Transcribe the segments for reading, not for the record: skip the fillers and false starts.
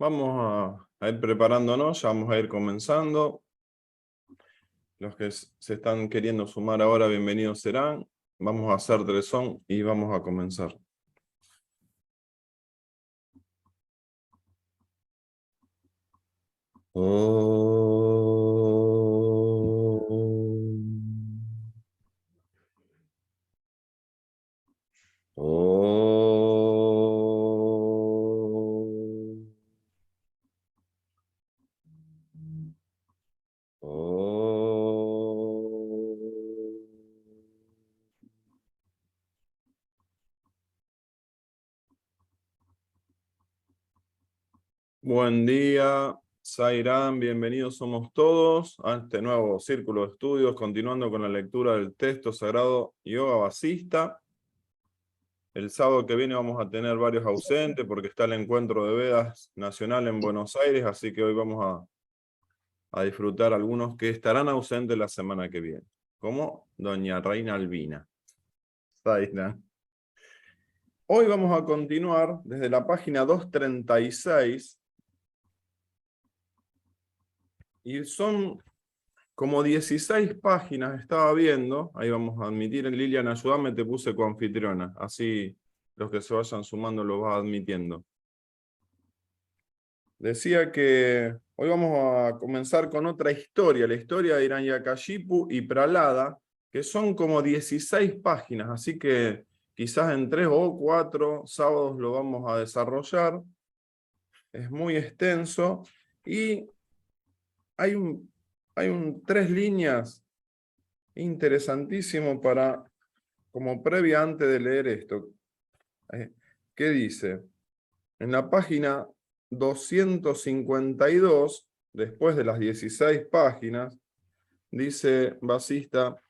Vamos a ir preparándonos, ya vamos a ir comenzando. Los que se están queriendo sumar ahora, bienvenidos serán. Vamos a hacer tresón y vamos a comenzar. Buen día, Zairán, bienvenidos somos todos a este nuevo círculo de estudios, continuando con la lectura del texto sagrado Yoga Vasista. El sábado que viene vamos a tener varios ausentes porque está el encuentro de Vedas nacional en Buenos Aires, así que hoy vamos a disfrutar algunos que estarán ausentes la semana que viene, como doña Reina Albina. Zairán. Hoy vamos a continuar desde la página 236 y son como 16 páginas, estaba viendo, ahí vamos a admitir, Lilian, ayúdame, te puse coanfitriona, así los que se vayan sumando los vas admitiendo. Decía que hoy vamos a comenzar con otra historia, la historia de Hiranyakashipu y Pralada, que son como 16 páginas, así que quizás en 3 o 4 sábados lo vamos a desarrollar. Es muy extenso y hay 3 líneas interesantísimo para, como previa antes de leer esto. ¿Qué dice? En la página 252, después de las 16 páginas, dice Vasista: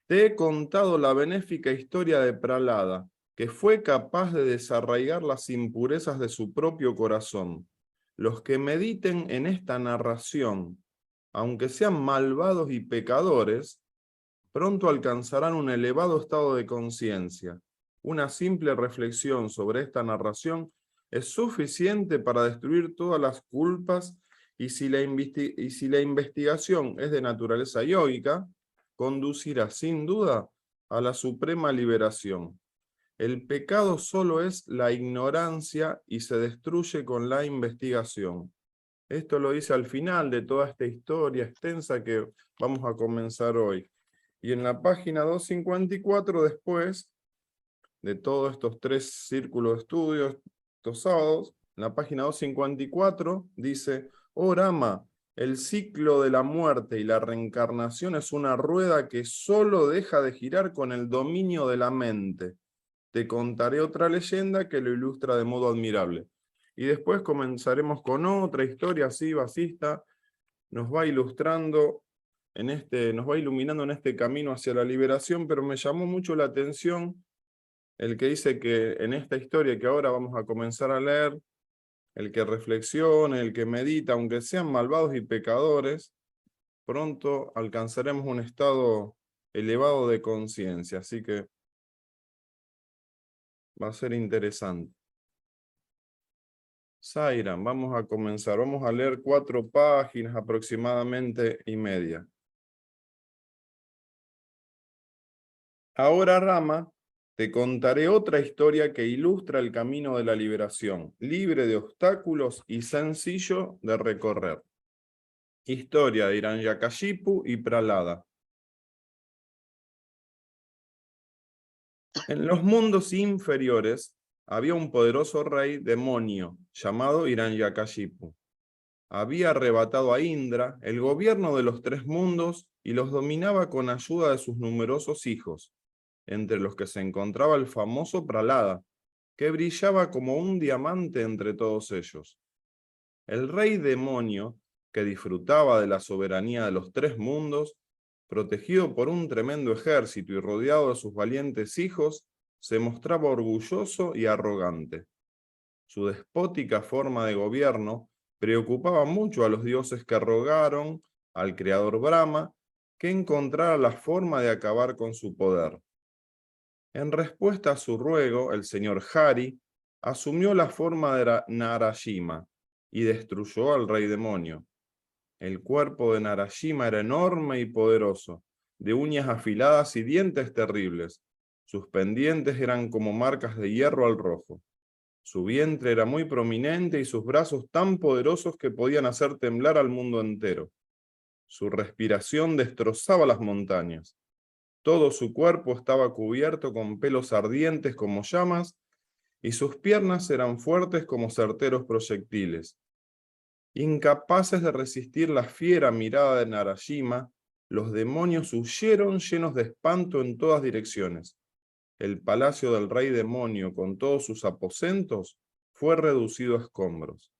te he contado la benéfica historia de Pralada, que fue capaz de desarraigar las impurezas de su propio corazón. Los que mediten en esta narración, aunque sean malvados y pecadores, pronto alcanzarán un elevado estado de conciencia. Una simple reflexión sobre esta narración es suficiente para destruir todas las culpas, y si la investigación es de naturaleza yógica, conducirá sin duda a la suprema liberación. El pecado solo es la ignorancia y se destruye con la investigación. Esto lo dice al final de toda esta historia extensa que vamos a comenzar hoy. Y en la página 254, después de todos estos 3 círculos de estudios, estos sábados, en la página 254 dice: oh Rama, el ciclo de la muerte y la reencarnación es una rueda que solo deja de girar con el dominio de la mente. Te contaré otra leyenda que lo ilustra de modo admirable. Y después comenzaremos con otra historia así, Vasista, nos va ilustrando nos va iluminando en este camino hacia la liberación, pero me llamó mucho la atención el que dice que en esta historia que ahora vamos a comenzar a leer, el que reflexione, el que medita, aunque sean malvados y pecadores, pronto alcanzaremos un estado elevado de conciencia, así que va a ser interesante. Zairan, vamos a comenzar, vamos a leer 4 páginas aproximadamente y media. Ahora, Rama, te contaré otra historia que ilustra el camino de la liberación, libre de obstáculos y sencillo de recorrer. Historia de Hiranyakashipu y Pralada. En los mundos inferiores había un poderoso rey demonio llamado Hiranyakashipu. Había arrebatado a Indra el gobierno de los 3 mundos y los dominaba con ayuda de sus numerosos hijos, entre los que se encontraba el famoso Pralada, que brillaba como un diamante entre todos ellos. El rey demonio, que disfrutaba de la soberanía de los 3 mundos, protegido por un tremendo ejército y rodeado de sus valientes hijos, se mostraba orgulloso y arrogante. Su despótica forma de gobierno preocupaba mucho a los dioses, que rogaron al creador Brahma que encontrara la forma de acabar con su poder. En respuesta a su ruego, el señor Hari asumió la forma de Narayima, y destruyó al rey demonio. El cuerpo de Narasimha era enorme y poderoso, de uñas afiladas y dientes terribles. Sus pendientes eran como marcas de hierro al rojo. Su vientre era muy prominente y sus brazos tan poderosos que podían hacer temblar al mundo entero. Su respiración destrozaba las montañas. Todo su cuerpo estaba cubierto con pelos ardientes como llamas y sus piernas eran fuertes como certeros proyectiles. Incapaces de resistir la fiera mirada de Narasimha, los demonios huyeron llenos de espanto en todas direcciones. El palacio del rey demonio, con todos sus aposentos, fue reducido a escombros.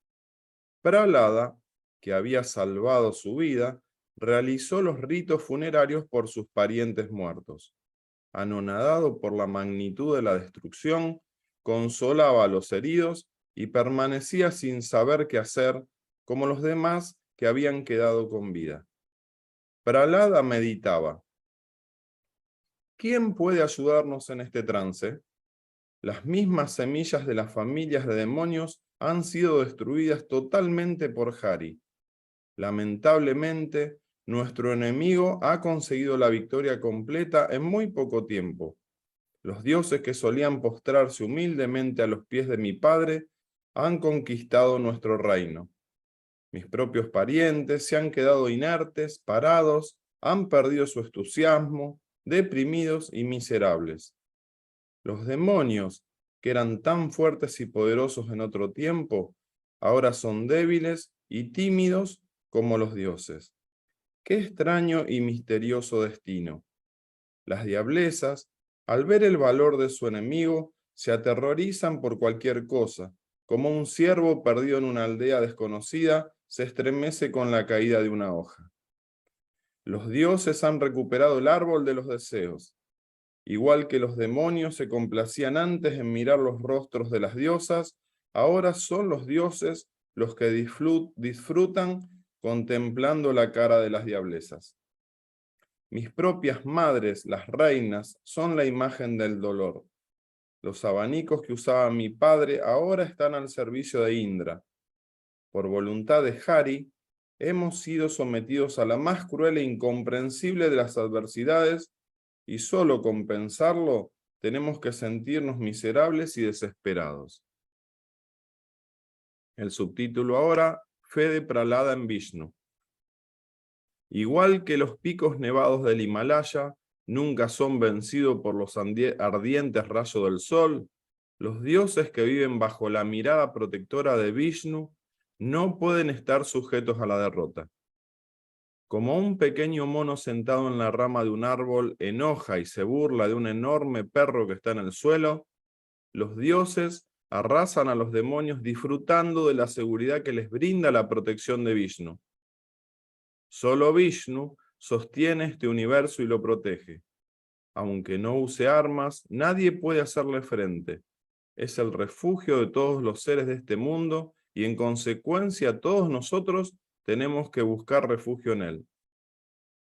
Prahlada, que había salvado su vida, realizó los ritos funerarios por sus parientes muertos. Anonadado por la magnitud de la destrucción, consolaba a los heridos y permanecía sin saber qué hacer, como los demás que habían quedado con vida. Prahlada meditaba: ¿quién puede ayudarnos en este trance? Las mismas semillas de las familias de demonios han sido destruidas totalmente por Hari. Lamentablemente, nuestro enemigo ha conseguido la victoria completa en muy poco tiempo. Los dioses que solían postrarse humildemente a los pies de mi padre han conquistado nuestro reino. Mis propios parientes se han quedado inertes, parados, han perdido su entusiasmo, deprimidos y miserables. Los demonios, que eran tan fuertes y poderosos en otro tiempo, ahora son débiles y tímidos como los dioses. ¡Qué extraño y misterioso destino! Las diablezas, al ver el valor de su enemigo, se aterrorizan por cualquier cosa, como un ciervo perdido en una aldea desconocida se estremece con la caída de una hoja. Los dioses han recuperado el árbol de los deseos. Igual que los demonios se complacían antes en mirar los rostros de las diosas, ahora son los dioses los que disfrutan contemplando la cara de las diablezas. Mis propias madres, las reinas, son la imagen del dolor. Los abanicos que usaba mi padre ahora están al servicio de Indra. Por voluntad de Hari, hemos sido sometidos a la más cruel e incomprensible de las adversidades, y solo con pensarlo tenemos que sentirnos miserables y desesperados. El subtítulo ahora: Fe de Prahlada en Vishnu. Igual que los picos nevados del Himalaya nunca son vencidos por los ardientes rayos del sol, los dioses que viven bajo la mirada protectora de Vishnu no pueden estar sujetos a la derrota. Como un pequeño mono sentado en la rama de un árbol enoja y se burla de un enorme perro que está en el suelo, los dioses arrasan a los demonios disfrutando de la seguridad que les brinda la protección de Vishnu. Solo Vishnu sostiene este universo y lo protege. Aunque no use armas, nadie puede hacerle frente. Es el refugio de todos los seres de este mundo y en consecuencia todos nosotros tenemos que buscar refugio en él.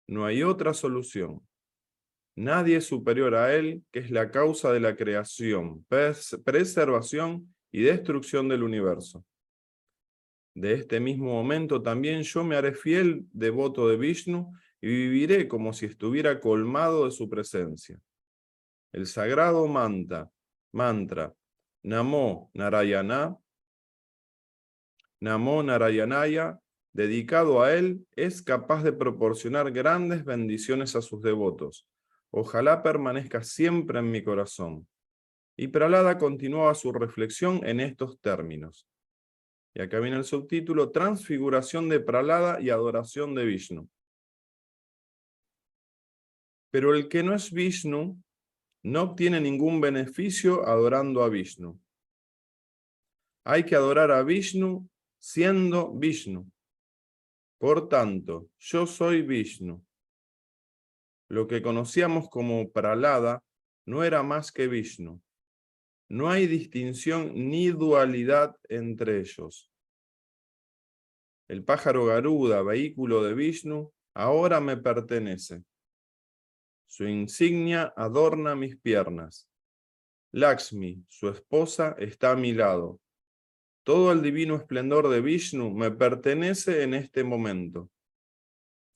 No hay otra solución. Nadie es superior a él, que es la causa de la creación, preservación y destrucción del universo. De este mismo momento también yo me haré fiel devoto de Vishnu y viviré como si estuviera colmado de su presencia. El sagrado mantra Namo Narayanaya, dedicado a él, es capaz de proporcionar grandes bendiciones a sus devotos. Ojalá permanezca siempre en mi corazón. Y Prahlada continuaba su reflexión en estos términos. Y acá viene el subtítulo: Transfiguración de Prahlada y adoración de Vishnu. Pero el que no es Vishnu no obtiene ningún beneficio adorando a Vishnu. Hay que adorar a Vishnu siendo Vishnu. Por tanto, yo soy Vishnu. Lo que conocíamos como Prahlada no era más que Vishnu. No hay distinción ni dualidad entre ellos. El pájaro Garuda, vehículo de Vishnu, ahora me pertenece. Su insignia adorna mis piernas. Lakshmi, su esposa, está a mi lado. Todo el divino esplendor de Vishnu me pertenece en este momento.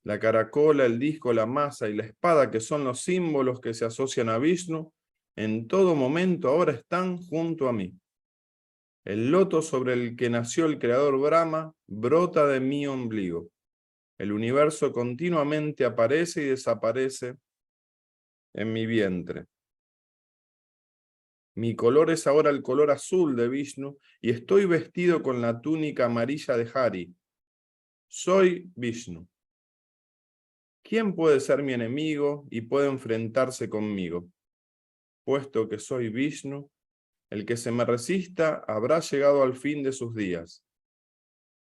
La caracola, el disco, la masa y la espada, que son los símbolos que se asocian a Vishnu, en todo momento ahora están junto a mí. El loto sobre el que nació el creador Brahma brota de mi ombligo. El universo continuamente aparece y desaparece en mi vientre. Mi color es ahora el color azul de Vishnu y estoy vestido con la túnica amarilla de Hari. Soy Vishnu. ¿Quién puede ser mi enemigo y puede enfrentarse conmigo? Puesto que soy Vishnu, el que se me resista habrá llegado al fin de sus días.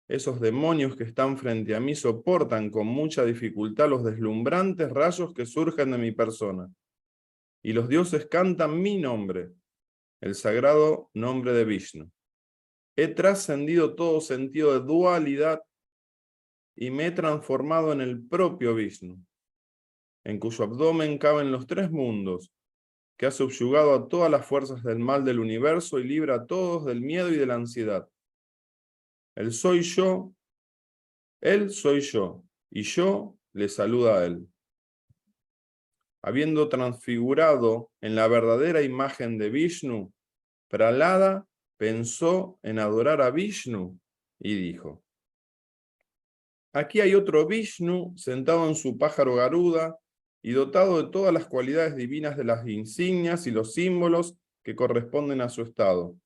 Esos demonios que están frente a mí soportan con mucha dificultad los deslumbrantes rayos que surgen de mi persona. Y los dioses cantan mi nombre, el sagrado nombre de Vishnu. He trascendido todo sentido de dualidad y me he transformado en el propio Vishnu, en cuyo abdomen caben los tres mundos, que ha subyugado a todas las fuerzas del mal del universo y libra a todos del miedo y de la ansiedad. Él soy yo, y yo le saluda a él. Habiendo transfigurado en la verdadera imagen de Vishnu, Prahlada pensó en adorar a Vishnu y dijo: aquí hay otro Vishnu sentado en su pájaro Garuda y dotado de todas las cualidades divinas de las insignias y los símbolos que corresponden a su estado.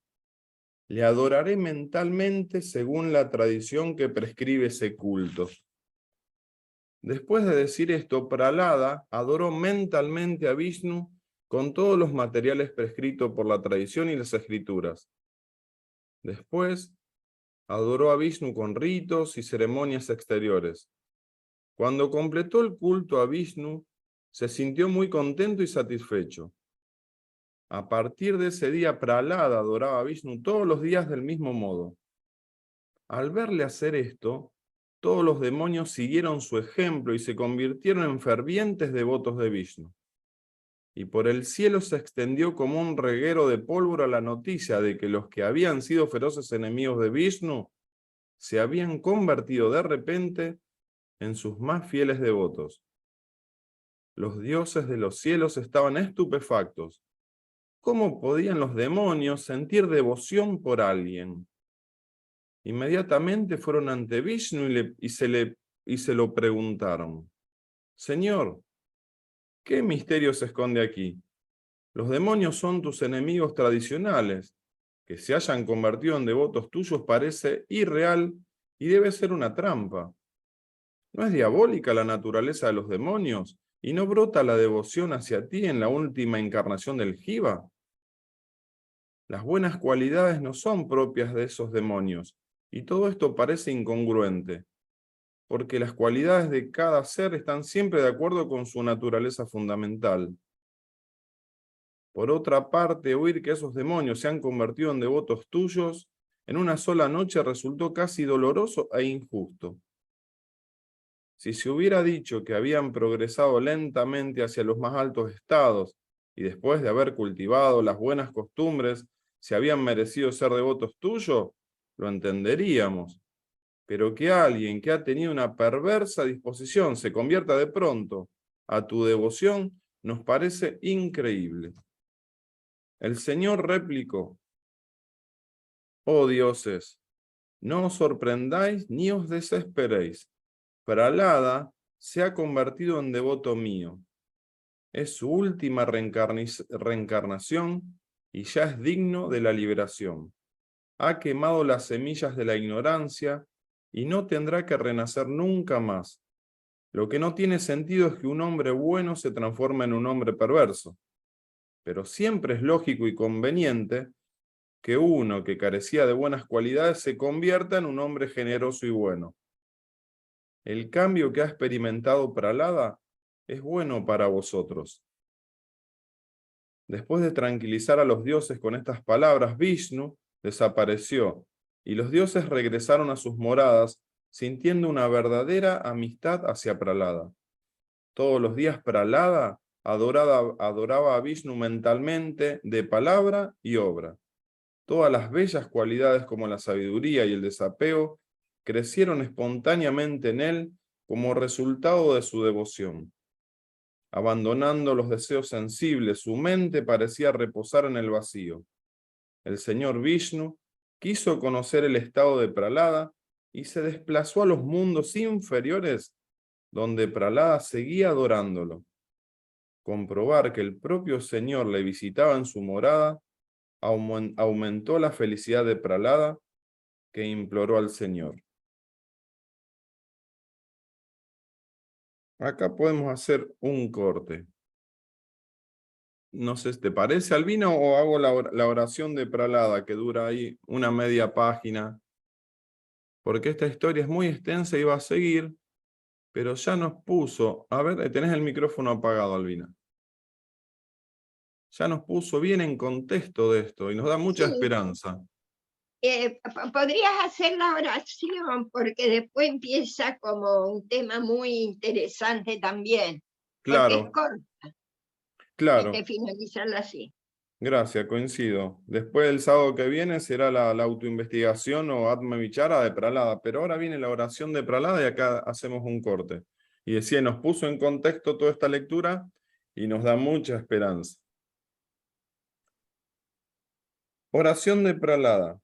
Le adoraré mentalmente según la tradición que prescribe ese culto. Después de decir esto, Prahlada adoró mentalmente a Vishnu con todos los materiales prescritos por la tradición y las escrituras. Después, adoró a Vishnu con ritos y ceremonias exteriores. Cuando completó el culto a Vishnu, se sintió muy contento y satisfecho. A partir de ese día, Prahlada adoraba a Vishnu todos los días del mismo modo. Al verle hacer esto, todos los demonios siguieron su ejemplo y se convirtieron en fervientes devotos de Vishnu. Y por el cielo se extendió como un reguero de pólvora la noticia de que los que habían sido feroces enemigos de Vishnu se habían convertido de repente en sus más fieles devotos. Los dioses de los cielos estaban estupefactos. ¿Cómo podían los demonios sentir devoción por alguien? Inmediatamente fueron ante Vishnu y se lo preguntaron: Señor, ¿qué misterio se esconde aquí? Los demonios son tus enemigos tradicionales. Que se hayan convertido en devotos tuyos parece irreal y debe ser una trampa. ¿No es diabólica la naturaleza de los demonios y no brota la devoción hacia ti en la última encarnación del Jiva? Las buenas cualidades no son propias de esos demonios, y todo esto parece incongruente, porque las cualidades de cada ser están siempre de acuerdo con su naturaleza fundamental. Por otra parte, oír que esos demonios se han convertido en devotos tuyos en una sola noche resultó casi doloroso e injusto. Si se hubiera dicho que habían progresado lentamente hacia los más altos estados y después de haber cultivado las buenas costumbres se habían merecido ser devotos tuyos, lo entenderíamos. Pero que alguien que ha tenido una perversa disposición se convierta de pronto a tu devoción nos parece increíble. El Señor replicó: oh dioses, no os sorprendáis ni os desesperéis. Prahlada se ha convertido en devoto mío. Es su última reencarnación y ya es digno de la liberación. Ha quemado las semillas de la ignorancia y no tendrá que renacer nunca más. Lo que no tiene sentido es que un hombre bueno se transforme en un hombre perverso. Pero siempre es lógico y conveniente que uno que carecía de buenas cualidades se convierta en un hombre generoso y bueno. El cambio que ha experimentado Prahlada es bueno para vosotros. Después de tranquilizar a los dioses con estas palabras, Vishnu desapareció y los dioses regresaron a sus moradas sintiendo una verdadera amistad hacia Prahlada. Todos los días Prahlada adoraba a Vishnu mentalmente, de palabra y obra. Todas las bellas cualidades como la sabiduría y el desapego crecieron espontáneamente en él como resultado de su devoción. Abandonando los deseos sensibles, su mente parecía reposar en el vacío. El señor Vishnu quiso conocer el estado de Prahlada y se desplazó a los mundos inferiores donde Prahlada seguía adorándolo. Comprobar que el propio Señor le visitaba en su morada aumentó la felicidad de Prahlada, que imploró al Señor. Acá podemos hacer un corte. No sé, ¿te parece, Albino, o hago la oración de Prahlada, que dura ahí una media página? Porque esta historia es muy extensa y va a seguir, pero ya nos puso... A ver, tenés el micrófono apagado, Albina. Ya nos puso bien en contexto de esto y nos da mucha esperanza. Podrías hacer la oración porque después empieza como un tema muy interesante también. Claro. Porque es corta. Claro. Hay que finalizarla así. Gracias, coincido. Después el sábado que viene será la autoinvestigación o Atma Vichara de Prahlada, pero ahora viene la oración de Prahlada y acá hacemos un corte. Y decía, nos puso en contexto toda esta lectura y nos da mucha esperanza. Oración de Prahlada.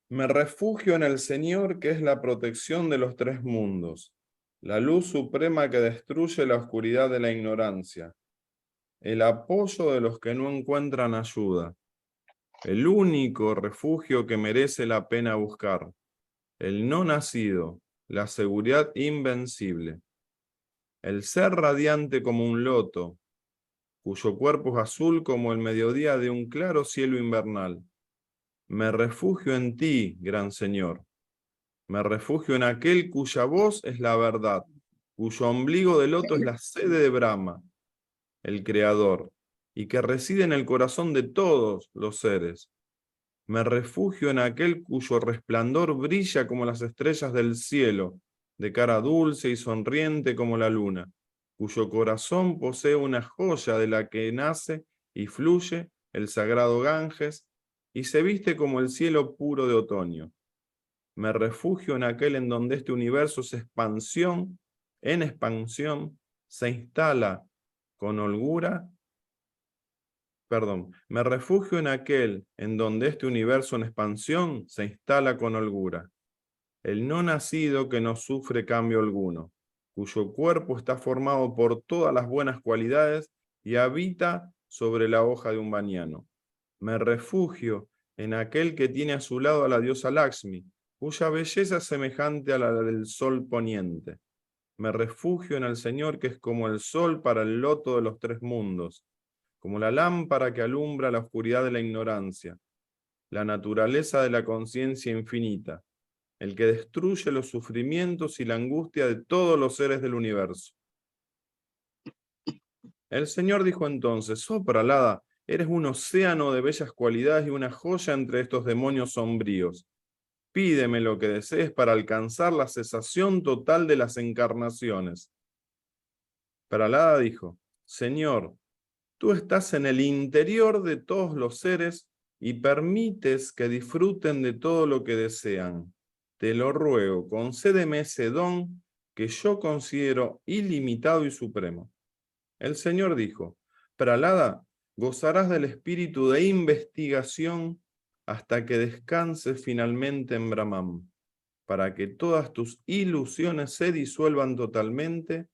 Me refugio en el Señor, que es la protección de los tres mundos, la luz suprema que destruye la oscuridad de la ignorancia, el apoyo de los que no encuentran ayuda, el único refugio que merece la pena buscar, el no nacido, la seguridad invencible, el ser radiante como un loto, cuyo cuerpo es azul como el mediodía de un claro cielo invernal. Me refugio en ti, gran Señor. Me refugio en aquel cuya voz es la verdad, cuyo ombligo de loto es la sede de Brahma, el Creador, y que reside en el corazón de todos los seres. Me refugio en aquel cuyo resplandor brilla como las estrellas del cielo, de cara dulce y sonriente como la luna, cuyo corazón posee una joya de la que nace y fluye el sagrado Ganges, y se viste como el cielo puro de otoño. Me refugio en aquel en donde este universo en expansión, se instala con holgura. Me refugio en aquel en donde este universo en expansión se instala con holgura. El no nacido que no sufre cambio alguno, cuyo cuerpo está formado por todas las buenas cualidades y habita sobre la hoja de un baniano. Me refugio en aquel que tiene a su lado a la diosa Lakshmi, cuya belleza es semejante a la del sol poniente. Me refugio en el Señor que es como el sol para el loto de los tres mundos, como la lámpara que alumbra la oscuridad de la ignorancia, la naturaleza de la conciencia infinita, el que destruye los sufrimientos y la angustia de todos los seres del universo. El Señor dijo entonces, oh Prahlada, eres un océano de bellas cualidades y una joya entre estos demonios sombríos. Pídeme lo que desees para alcanzar la cesación total de las encarnaciones. Prahlada dijo, Señor, tú estás en el interior de todos los seres y permites que disfruten de todo lo que desean. Te lo ruego, concédeme ese don que yo considero ilimitado y supremo. El Señor dijo, Prahlada, gozarás del espíritu de investigación hasta que descanses finalmente en Brahman, para que todas tus ilusiones se disuelvan totalmente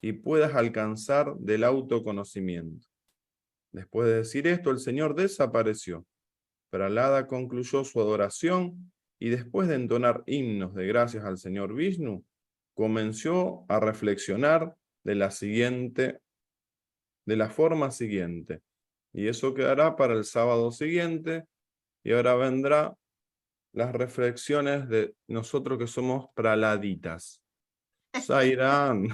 y puedas alcanzar del autoconocimiento. Después de decir esto, el Señor desapareció. Prahlada concluyó su adoración y después de entonar himnos de gracias al Señor Vishnu, comenzó a reflexionar de la forma siguiente. Y eso quedará para el sábado siguiente. Y ahora vendrá las reflexiones de nosotros que somos prahladitas. Sairán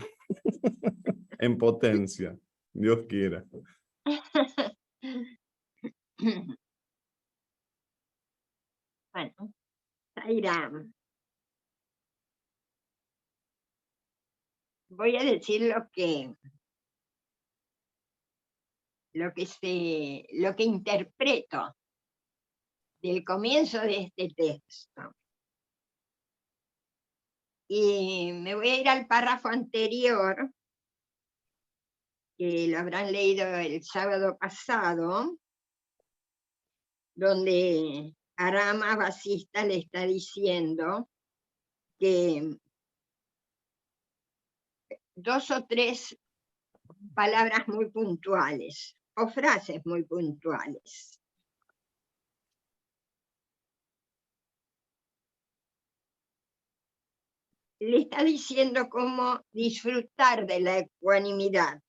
en potencia, Dios quiera. Bueno, Sairán. Voy a decir lo que interpreto del comienzo de este texto. Y me voy a ir al párrafo anterior, que lo habrán leído el sábado pasado, donde Arama Basista le está diciendo que 2 o 3 palabras muy puntuales, o frases muy puntuales. Le está diciendo cómo disfrutar de la ecuanimidad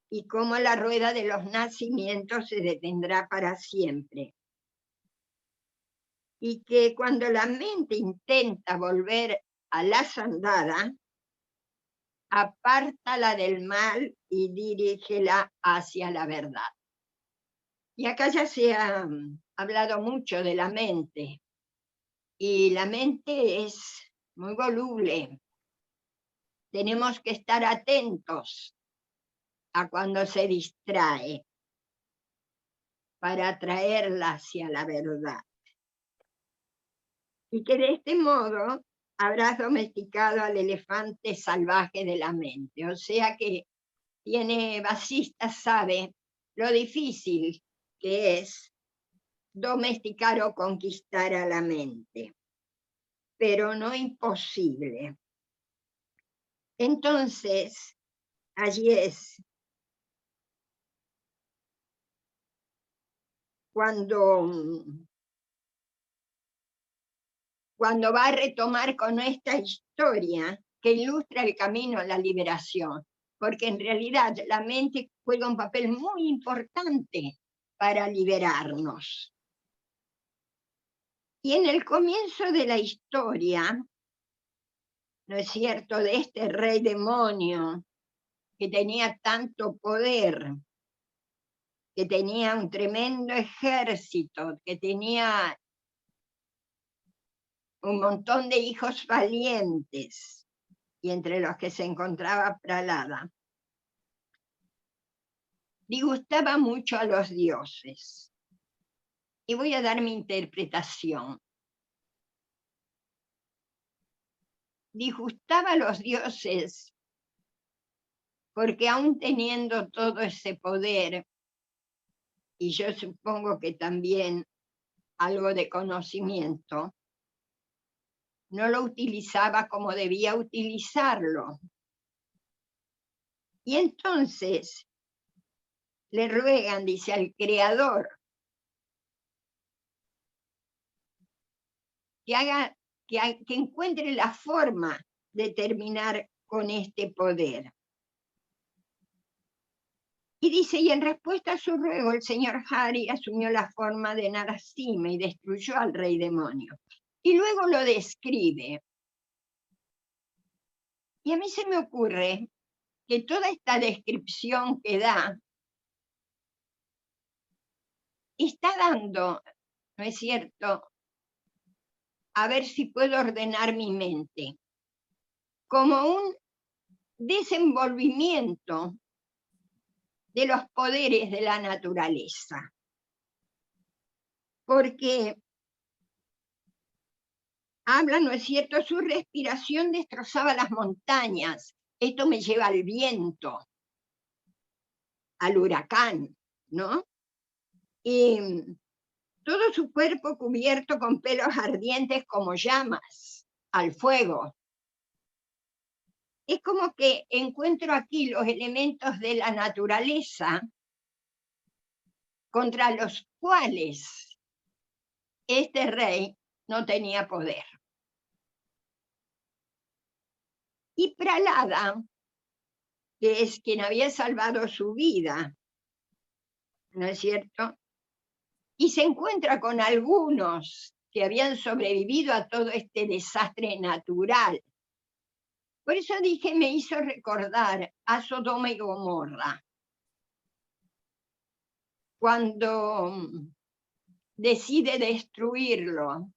y cómo la rueda de los nacimientos se detendrá para siempre. Y que cuando la mente intenta volver a la sandada, apártala del mal y dirígela hacia la verdad. Y acá ya se ha hablado mucho de la mente, y la mente es muy voluble. Tenemos que estar atentos a cuando se distrae para atraerla hacia la verdad. Y que de este modo habrás domesticado al elefante salvaje de la mente. O sea que Basista sabe lo difícil que es domesticar o conquistar a la mente, pero no imposible. Entonces, allí es cuando va a retomar con esta historia que ilustra el camino a la liberación, porque en realidad la mente juega un papel muy importante para liberarnos. Y en el comienzo de la historia, ¿no es cierto?, de este rey demonio que tenía tanto poder, que tenía un tremendo ejército, que tenía un montón de hijos valientes, y entre los que se encontraba Pralada, disgustaba mucho a los dioses. Y voy a dar mi interpretación. Disgustaba a los dioses porque aún teniendo todo ese poder, y yo supongo que también algo de conocimiento, no lo utilizaba como debía utilizarlo. Y entonces le ruegan, dice, al Creador, que encuentre la forma de terminar con este poder. Y dice, y en respuesta a su ruego, el señor Hari asumió la forma de Narasimha y destruyó al rey demonio. Y luego lo describe. Y a mí se me ocurre que toda esta descripción que da, está dando, ¿no es cierto?, a ver si puedo ordenar mi mente, como un desenvolvimiento de los poderes de la naturaleza. Porque habla, ¿no es cierto?, su respiración destrozaba las montañas. Esto me lleva al viento, al huracán, ¿no? Y todo su cuerpo cubierto con pelos ardientes como llamas, al fuego. Es como que encuentro aquí los elementos de la naturaleza contra los cuales este rey no tenía poder. Y Pralada, que es quien había salvado su vida, ¿no es cierto?, y se encuentra con algunos que habían sobrevivido a todo este desastre natural. Por eso dije, me hizo recordar a Sodoma y Gomorra, cuando decide destruirlo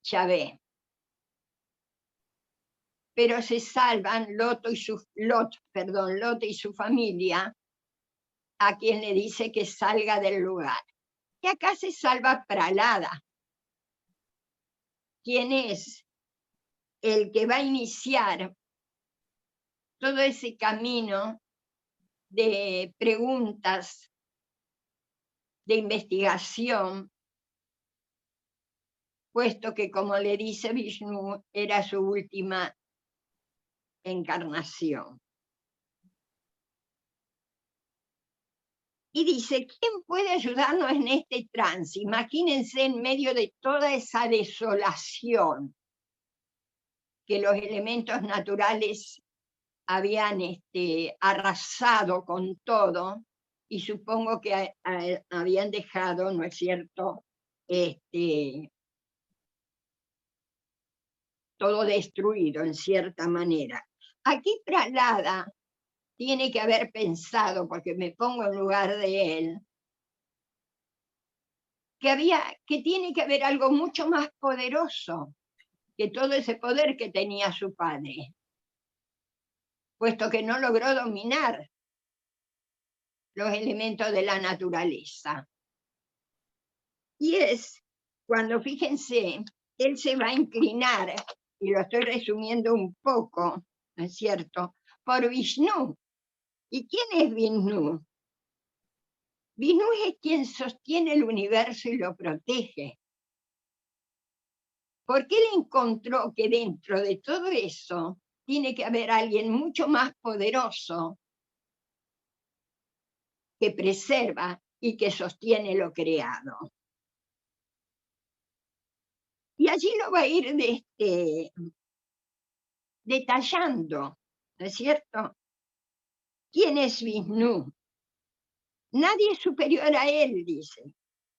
Yahvé. Pero se salvan Lot y su familia, a quien le dice que salga del lugar. Y acá se salva Pralada, quien es el que va a iniciar todo ese camino de preguntas, de investigación, puesto que, como le dice Vishnu, era su última encarnación. Y dice, ¿quién puede ayudarnos en este trance? Imagínense en medio de toda esa desolación que los elementos naturales habían arrasado con todo, y supongo que habían dejado, ¿no es cierto?, todo destruido en cierta manera. Aquí Prahlada tiene que haber pensado, porque me pongo en lugar de él, que tiene que haber algo mucho más poderoso que todo ese poder que tenía su padre, puesto que no logró dominar los elementos de la naturaleza. Y es cuando, fíjense, él se va a inclinar, y lo estoy resumiendo un poco, ¿no es cierto?, por Vishnu. ¿Y quién es Vishnu? Vishnu es quien sostiene el universo y lo protege. Porque él encontró que dentro de todo eso tiene que haber alguien mucho más poderoso que preserva y que sostiene lo creado. Y allí lo va a ir detallando, ¿no es cierto? ¿Quién es Vishnu? Nadie es superior a él, dice,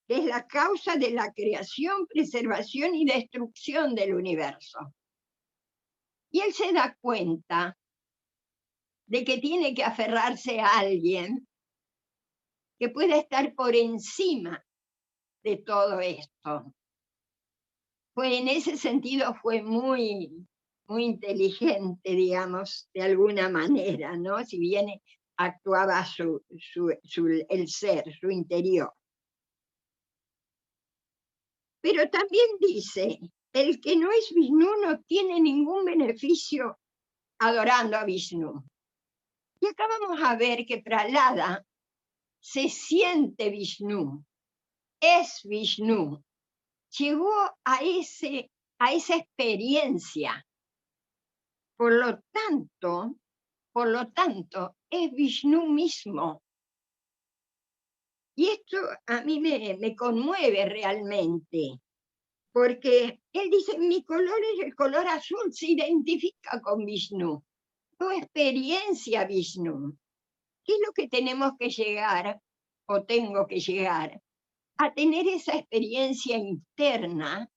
que es la causa de la creación, preservación y destrucción del universo. Y él se da cuenta de que tiene que aferrarse a alguien que pueda estar por encima de todo esto. En ese sentido fue muy, muy inteligente, digamos, de alguna manera, ¿no? Si bien actuaba el ser, su interior. Pero también dice, el que no es Vishnu no tiene ningún beneficio adorando a Vishnu. Y acá vamos a ver que Prahlada se siente Vishnu, es Vishnu, llegó a esa experiencia. Por lo tanto, es Vishnu mismo. Y esto a mí me conmueve realmente, porque él dice, mi color es el color azul, se identifica con Vishnu, tu experiencia Vishnu. ¿Qué es lo que tenemos que llegar, o tengo que llegar? A tener esa experiencia interna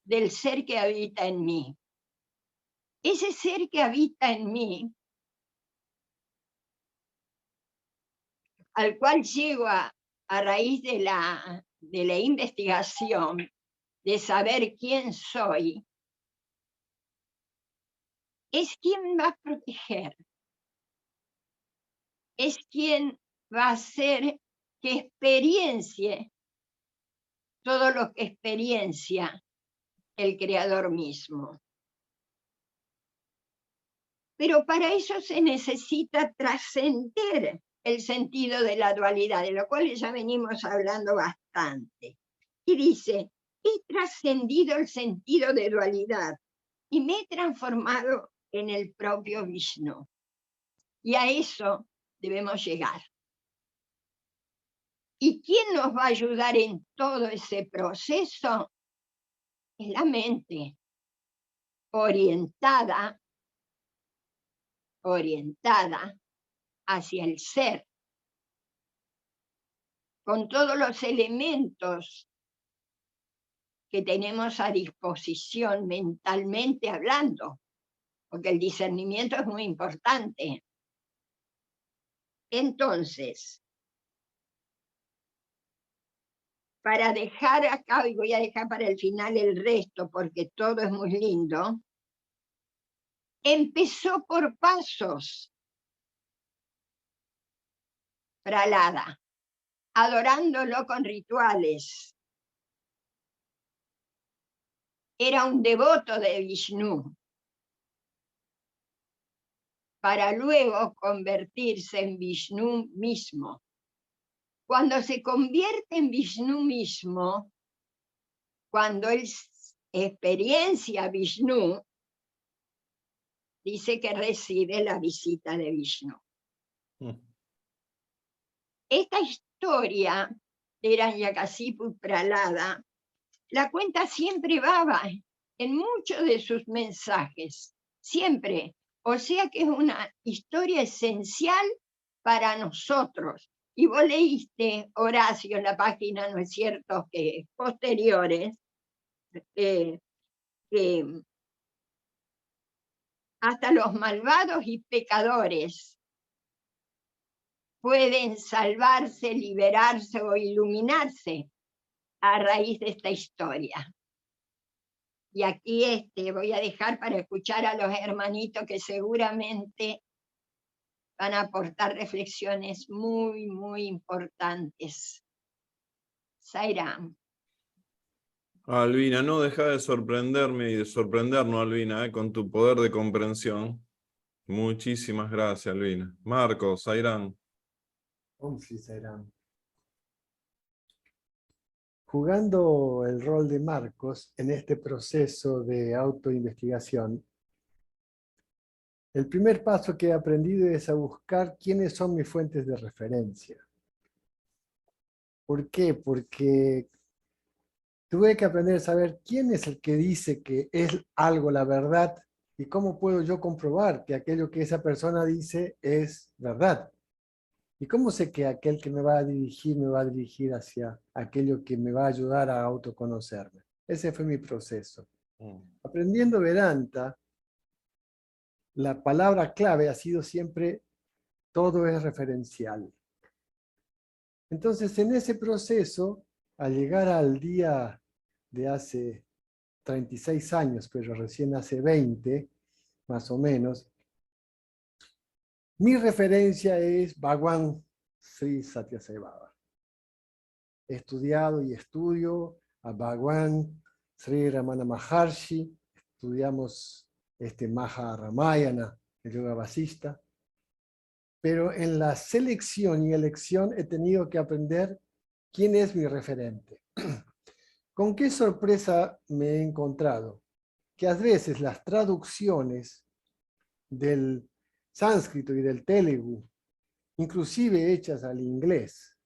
del ser que habita en mí. Ese ser que habita en mí, al cual llego a raíz de la investigación, de saber quién soy, es quien va a proteger, es quien va a hacer que experiencie todo lo que experiencia el Creador mismo. Pero para eso se necesita trascender el sentido de la dualidad, de lo cual ya venimos hablando bastante. Y dice, he trascendido el sentido de dualidad y me he transformado en el propio Vishnu. Y a eso debemos llegar. ¿Y quién nos va a ayudar en todo ese proceso? Es la mente, orientada hacia el ser, con todos los elementos que tenemos a disposición mentalmente hablando, porque el discernimiento es muy importante. Entonces, para dejar acá, y voy a dejar para el final el resto, porque todo es muy lindo, empezó por pasos, Prahlada, adorándolo con rituales. Era un devoto de Vishnu, para luego convertirse en Vishnu mismo. Cuando se convierte en Vishnu mismo, cuando él experiencia a Vishnu, dice que recibe la visita de Vishnu. Esta historia de Hiranyakasipu y Pralada la cuenta siempre Baba en muchos de sus mensajes, siempre. O sea que es una historia esencial para nosotros. Y vos leíste, Horacio, en la página, ¿no es cierto?, que posteriores, que hasta los malvados y pecadores pueden salvarse, liberarse o iluminarse a raíz de esta historia. Y aquí voy a dejar para escuchar a los hermanitos que seguramente van a aportar reflexiones muy, muy importantes. Sairam. Albina, no deja de sorprenderme y de sorprendernos, Albina, con tu poder de comprensión. Muchísimas gracias, Albina. Marcos, Zairán. Sí, Sairam. Jugando el rol de Marcos en este proceso de autoinvestigación, el primer paso que he aprendido es a buscar quiénes son mis fuentes de referencia. ¿Por qué? Porque tuve que aprender a saber quién es el que dice que es algo la verdad y cómo puedo yo comprobar que aquello que esa persona dice es verdad. ¿Y cómo sé que aquel que me va a dirigir hacia aquello que me va a ayudar a autoconocerme? Ese fue mi proceso. Aprendiendo Vedanta, la palabra clave ha sido siempre todo es referencial. Entonces, en ese proceso, al llegar al día de hace 36 años, pero recién hace 20, más o menos, mi referencia es Bhagwan Sri Satyasai Baba. He estudiado y estudio a Bhagwan Sri Ramana Maharshi, estudiamos Maha Ramayana, el Yoga Vasista, pero en la selección y elección he tenido que aprender quién es mi referente. ¿Con qué sorpresa me he encontrado? Que a veces las traducciones del sánscrito y del telugu, inclusive hechas al inglés,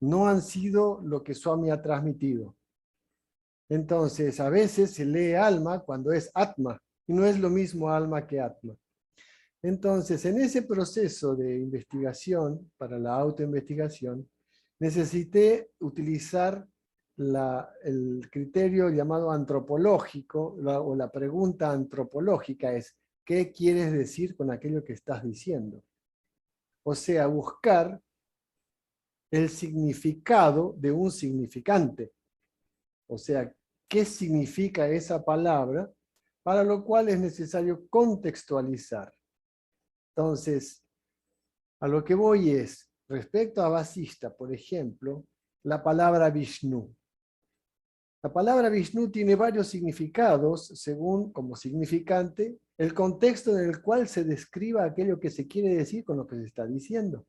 no han sido lo que Swami ha transmitido. Entonces, a veces se lee alma cuando es atma, y no es lo mismo alma que atma. Entonces, en ese proceso de investigación, para la autoinvestigación, necesité utilizar el criterio llamado antropológico, o la pregunta antropológica es, ¿qué quieres decir con aquello que estás diciendo? O sea, buscar el significado de un significante. O sea, ¿qué significa esa palabra? Para lo cual es necesario contextualizar. Entonces, a lo que voy es, respecto a Vasista, por ejemplo, la palabra Vishnu. La palabra Vishnu tiene varios significados, según como significante, el contexto en el cual se describa aquello que se quiere decir con lo que se está diciendo.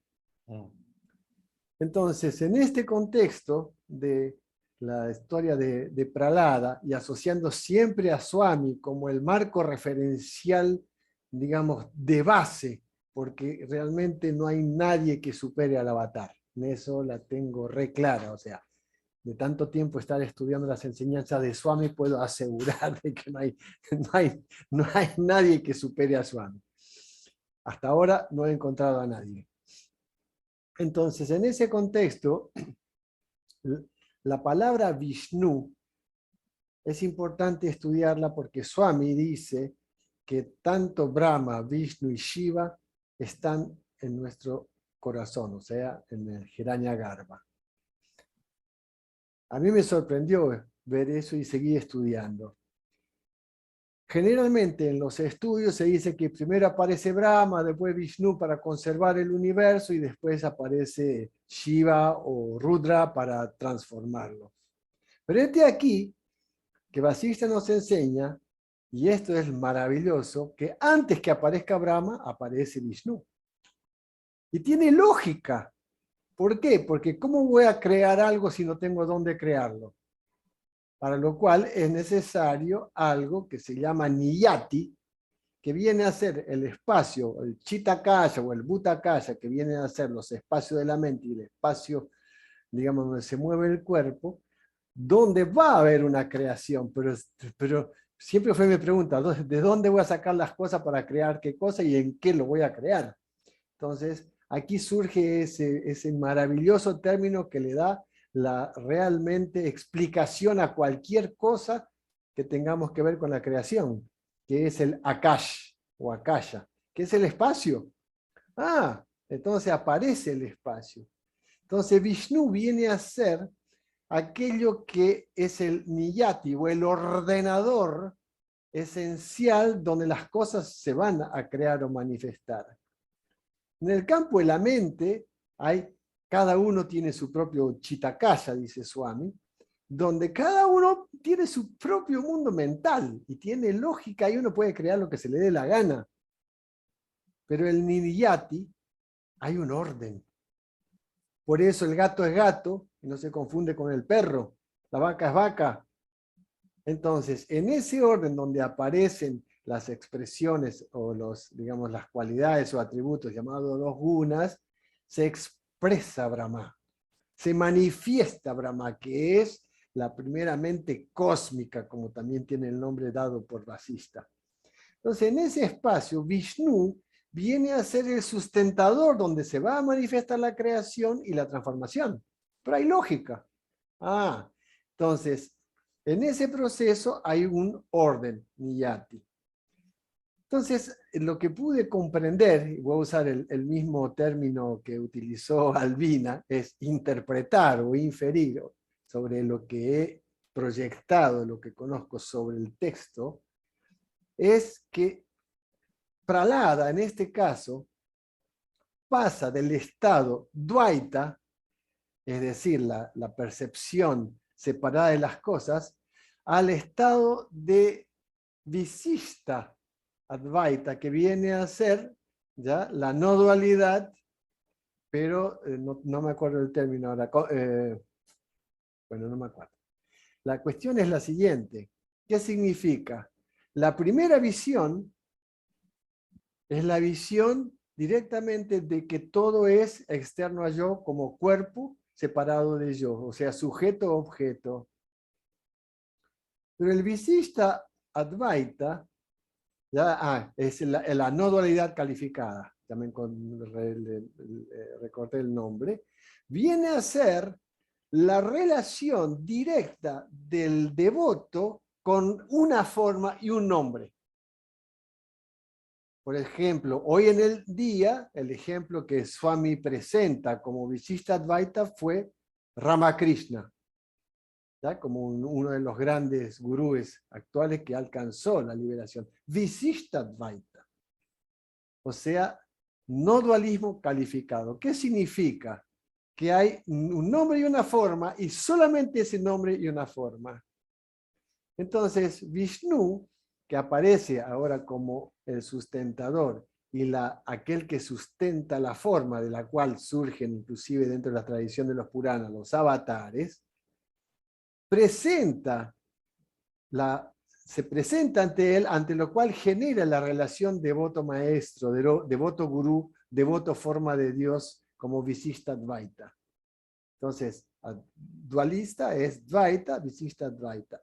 Entonces, en este contexto de la historia de Pralada y asociando siempre a Swami como el marco referencial, digamos, de base, porque realmente no hay nadie que supere al avatar. En eso la tengo re clara, o sea, de tanto tiempo estar estudiando las enseñanzas de Swami, puedo asegurar de que no hay nadie que supere a Swami. Hasta ahora no he encontrado a nadie. Entonces, en ese contexto, la palabra Vishnu es importante estudiarla porque Swami dice que tanto Brahma, Vishnu y Shiva están en nuestro corazón, o sea, en el Hiranyagarbha. A mí me sorprendió ver eso y seguí estudiando. Generalmente en los estudios se dice que primero aparece Brahma, después Vishnu para conservar el universo y después aparece Shiva o Rudra para transformarlo. Pero este aquí, que Vasista nos enseña, y esto es maravilloso, que antes que aparezca Brahma aparece Vishnu. Y tiene lógica. ¿Por qué? Porque ¿cómo voy a crear algo si no tengo dónde crearlo? Para lo cual es necesario algo que se llama niyati, que viene a ser el espacio, el chitakaya o el bhutakaya, que viene a ser los espacios de la mente y el espacio, digamos, donde se mueve el cuerpo, donde va a haber una creación, pero siempre fue mi pregunta, ¿de dónde voy a sacar las cosas para crear qué cosa y en qué lo voy a crear? Entonces, aquí surge ese maravilloso término que le da la realmente explicación a cualquier cosa que tengamos que ver con la creación, que es el Akash o Akasha, que es el espacio. Ah, entonces aparece el espacio. Entonces Vishnu viene a ser aquello que es el niyati o el ordenador esencial donde las cosas se van a crear o manifestar. En el campo de la mente cada uno tiene su propio chitakaya, dice Swami, donde cada uno tiene su propio mundo mental y tiene lógica y uno puede crear lo que se le dé la gana. Pero el niyati hay un orden. Por eso el gato es gato y no se confunde con el perro. La vaca es vaca. Entonces, en ese orden donde aparecen las expresiones o digamos, las cualidades o atributos llamados los gunas, se expresa Brahma, se manifiesta Brahma, que es la primera mente cósmica, como también tiene el nombre dado por Vasista. Entonces, en ese espacio, Vishnu viene a ser el sustentador donde se va a manifestar la creación y la transformación. Pero hay lógica. Entonces, en ese proceso hay un orden, niyati. Entonces, lo que pude comprender, y voy a usar el mismo término que utilizó Albina, es interpretar o inferir sobre lo que he proyectado, lo que conozco sobre el texto, es que Prahlada, en este caso, pasa del estado Dvaita, es decir, la percepción separada de las cosas, al estado de Visishta Advaita, que viene a ser ya la no dualidad, pero no me acuerdo el término ahora. Bueno, no me acuerdo. La cuestión es la siguiente. ¿Qué significa? La primera visión es la visión directamente de que todo es externo a yo como cuerpo separado de yo, o sea, sujeto-objeto. Pero el Visishta Advaita es la no dualidad calificada, también recorté el nombre, viene a ser la relación directa del devoto con una forma y un nombre. Por ejemplo, hoy en el día, el ejemplo que Swami presenta como Visishta Advaita fue Ramakrishna, ¿ya? Como uno de los grandes gurúes actuales que alcanzó la liberación. Visishta Advaita. O sea, no dualismo calificado. ¿Qué significa? Que hay un nombre y una forma, y solamente ese nombre y una forma. Entonces, Vishnu, que aparece ahora como el sustentador y aquel que sustenta la forma de la cual surgen, inclusive dentro de la tradición de los Puranas, los avatares, se presenta ante él, ante lo cual genera la relación devoto-maestro, devoto-gurú, devoto-forma de Dios, como Visishta Advaita. Entonces, dualista es Dvaita, Visishta Advaita.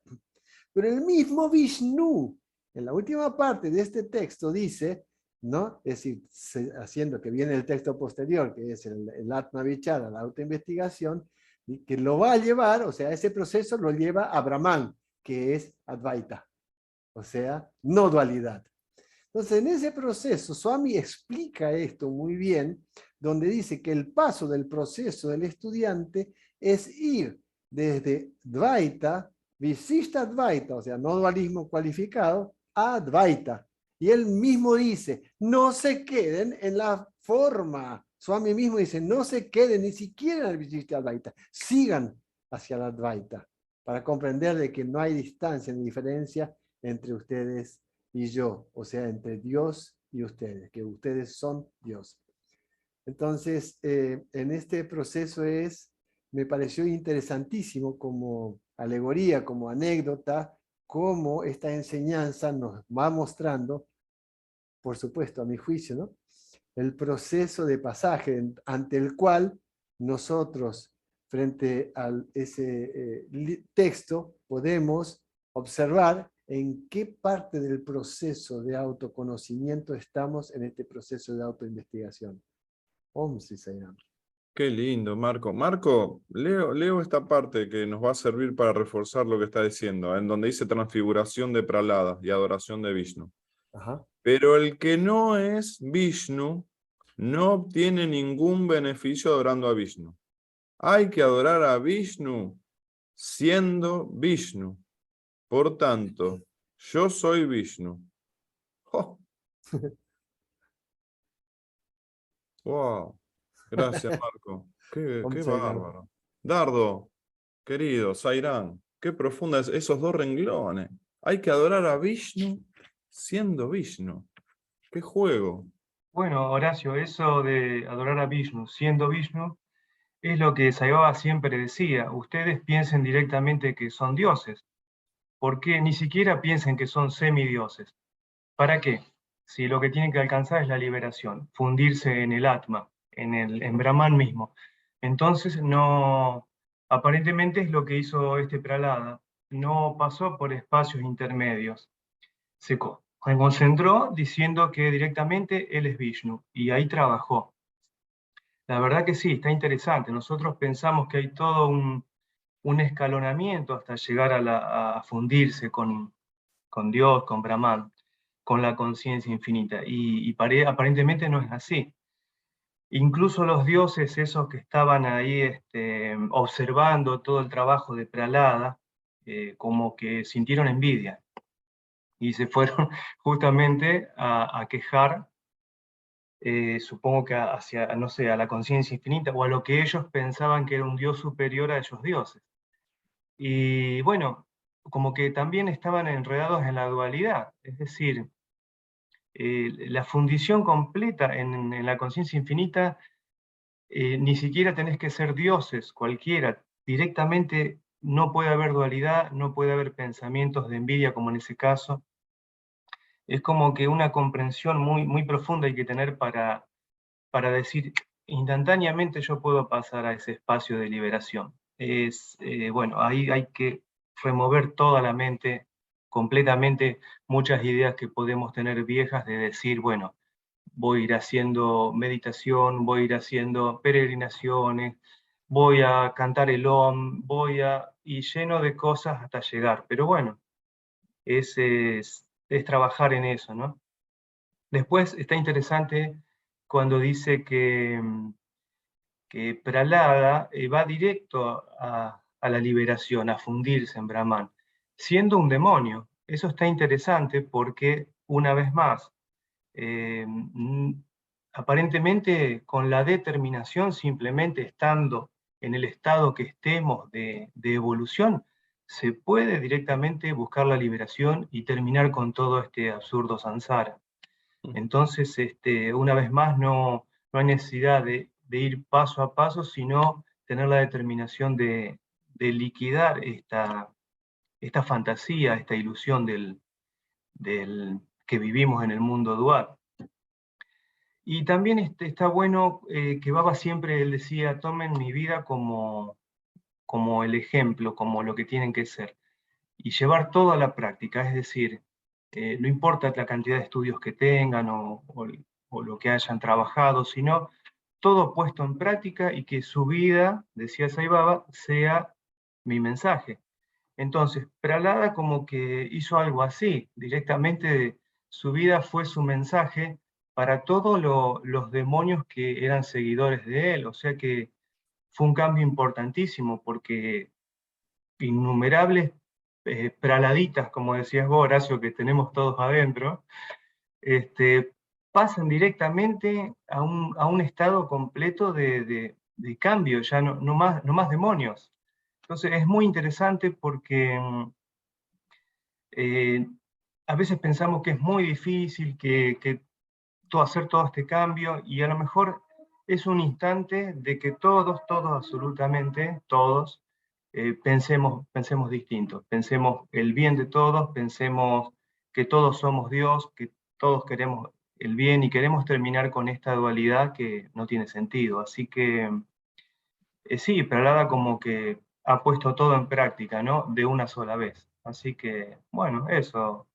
Pero el mismo Vishnu, en la última parte de este texto, dice, ¿no? Es decir, haciendo que viene el texto posterior, que es el Atma Vichara, la autoinvestigación, y que lo va a llevar, o sea, ese proceso lo lleva a Brahman, que es Advaita, o sea, no dualidad. Entonces, en ese proceso, Swami explica esto muy bien, donde dice que el paso del proceso del estudiante es ir desde Dvaita, Visishta Advaita, o sea, no dualismo cualificado, Advaita. Y él mismo dice, no se queden en la forma. Swami mismo dice, no se queden ni siquiera en el Vichishti Advaita. Sigan hacia la Advaita para comprender de que no hay distancia ni diferencia entre ustedes y yo. O sea, entre Dios y ustedes, que ustedes son Dios. Entonces, en este proceso me pareció interesantísimo como alegoría, como anécdota, cómo esta enseñanza nos va mostrando, por supuesto, a mi juicio, ¿no? El proceso de pasaje ante el cual nosotros, frente a ese texto, podemos observar en qué parte del proceso de autoconocimiento estamos en este proceso de autoinvestigación. Om Sri Sai-Ram. Qué lindo, Marco. Marco, leo esta parte que nos va a servir para reforzar lo que está diciendo, en donde dice transfiguración de Prahlada y adoración de Vishnu. Ajá. Pero el que no es Vishnu no obtiene ningún beneficio adorando a Vishnu. Hay que adorar a Vishnu siendo Vishnu. Por tanto, yo soy Vishnu. ¡Oh! ¡Wow! Gracias, Marco. Qué Om Sai-Ram. bárbaro. Dardo, querido, Sairán, qué profundas esos dos renglones. Hay que adorar a Vishnu siendo Vishnu. ¡Qué juego! Bueno, Horacio, eso de adorar a Vishnu, siendo Vishnu, es lo que Sai Baba siempre decía. Ustedes piensen directamente que son dioses. ¿Por qué ni siquiera piensen que son semidioses? ¿Para qué? Si lo que tienen que alcanzar es la liberación, fundirse en el Atma, en Brahman mismo. Entonces, no, aparentemente es lo que hizo este Prahlada. No pasó por espacios intermedios. Se concentró diciendo que directamente él es Vishnu, y ahí trabajó. La verdad que sí, está interesante. Nosotros pensamos que hay todo un escalonamiento hasta llegar a fundirse con Dios, con Brahman, con la conciencia infinita, y aparentemente no es así. Incluso los dioses, esos que estaban ahí observando todo el trabajo de Prahlada, como que sintieron envidia, y se fueron justamente a quejar, supongo que hacia, no sé, a la conciencia infinita, o a lo que ellos pensaban que era un dios superior a esos dioses. Y bueno, como que también estaban enredados en la dualidad, es decir, la fundición completa en la conciencia infinita, ni siquiera tenés que ser dioses, cualquiera, directamente no puede haber dualidad, no puede haber pensamientos de envidia como en ese caso. Es como que una comprensión muy profunda hay que tener para decir, instantáneamente yo puedo pasar a ese espacio de liberación. Bueno, ahí hay que remover toda la mente, completamente, muchas ideas que podemos tener viejas de decir, bueno, voy a ir haciendo meditación, voy a ir haciendo peregrinaciones, voy a cantar el Om, y lleno de cosas hasta llegar. Pero bueno, es trabajar en eso, ¿no? Después está interesante cuando dice que Prahlada va directo a la liberación, a fundirse en Brahman, siendo un demonio. Eso está interesante porque, una vez más, aparentemente con la determinación, simplemente estando en el estado que estemos de evolución, se puede directamente buscar la liberación y terminar con todo este absurdo samsara. Entonces, una vez más, no hay necesidad de ir paso a paso, sino tener la determinación de liquidar esta fantasía, esta ilusión del que vivimos en el mundo dual. Y también está bueno que Baba siempre él decía, tomen mi vida como el ejemplo, como lo que tienen que ser, y llevar todo a la práctica, es decir, no importa la cantidad de estudios que tengan o lo que hayan trabajado, sino todo puesto en práctica y que su vida, decía Sai Baba, sea mi mensaje. Entonces, Prahlada como que hizo algo así, directamente su vida fue su mensaje para todos los demonios que eran seguidores de él, o sea que fue un cambio importantísimo porque innumerables praladitas, como decías vos, Horacio, que tenemos todos adentro, pasan directamente a un estado completo de cambio, ya no más demonios. Entonces es muy interesante porque a veces pensamos que es muy difícil hacer todo este cambio, y a lo mejor es un instante de que todos, absolutamente todos, pensemos distintos, pensemos el bien de todos, pensemos que todos somos Dios, que todos queremos el bien y queremos terminar con esta dualidad que no tiene sentido. Así que sí, Pralada como que ha puesto todo en práctica, ¿no? De una sola vez. Así que, bueno, eso,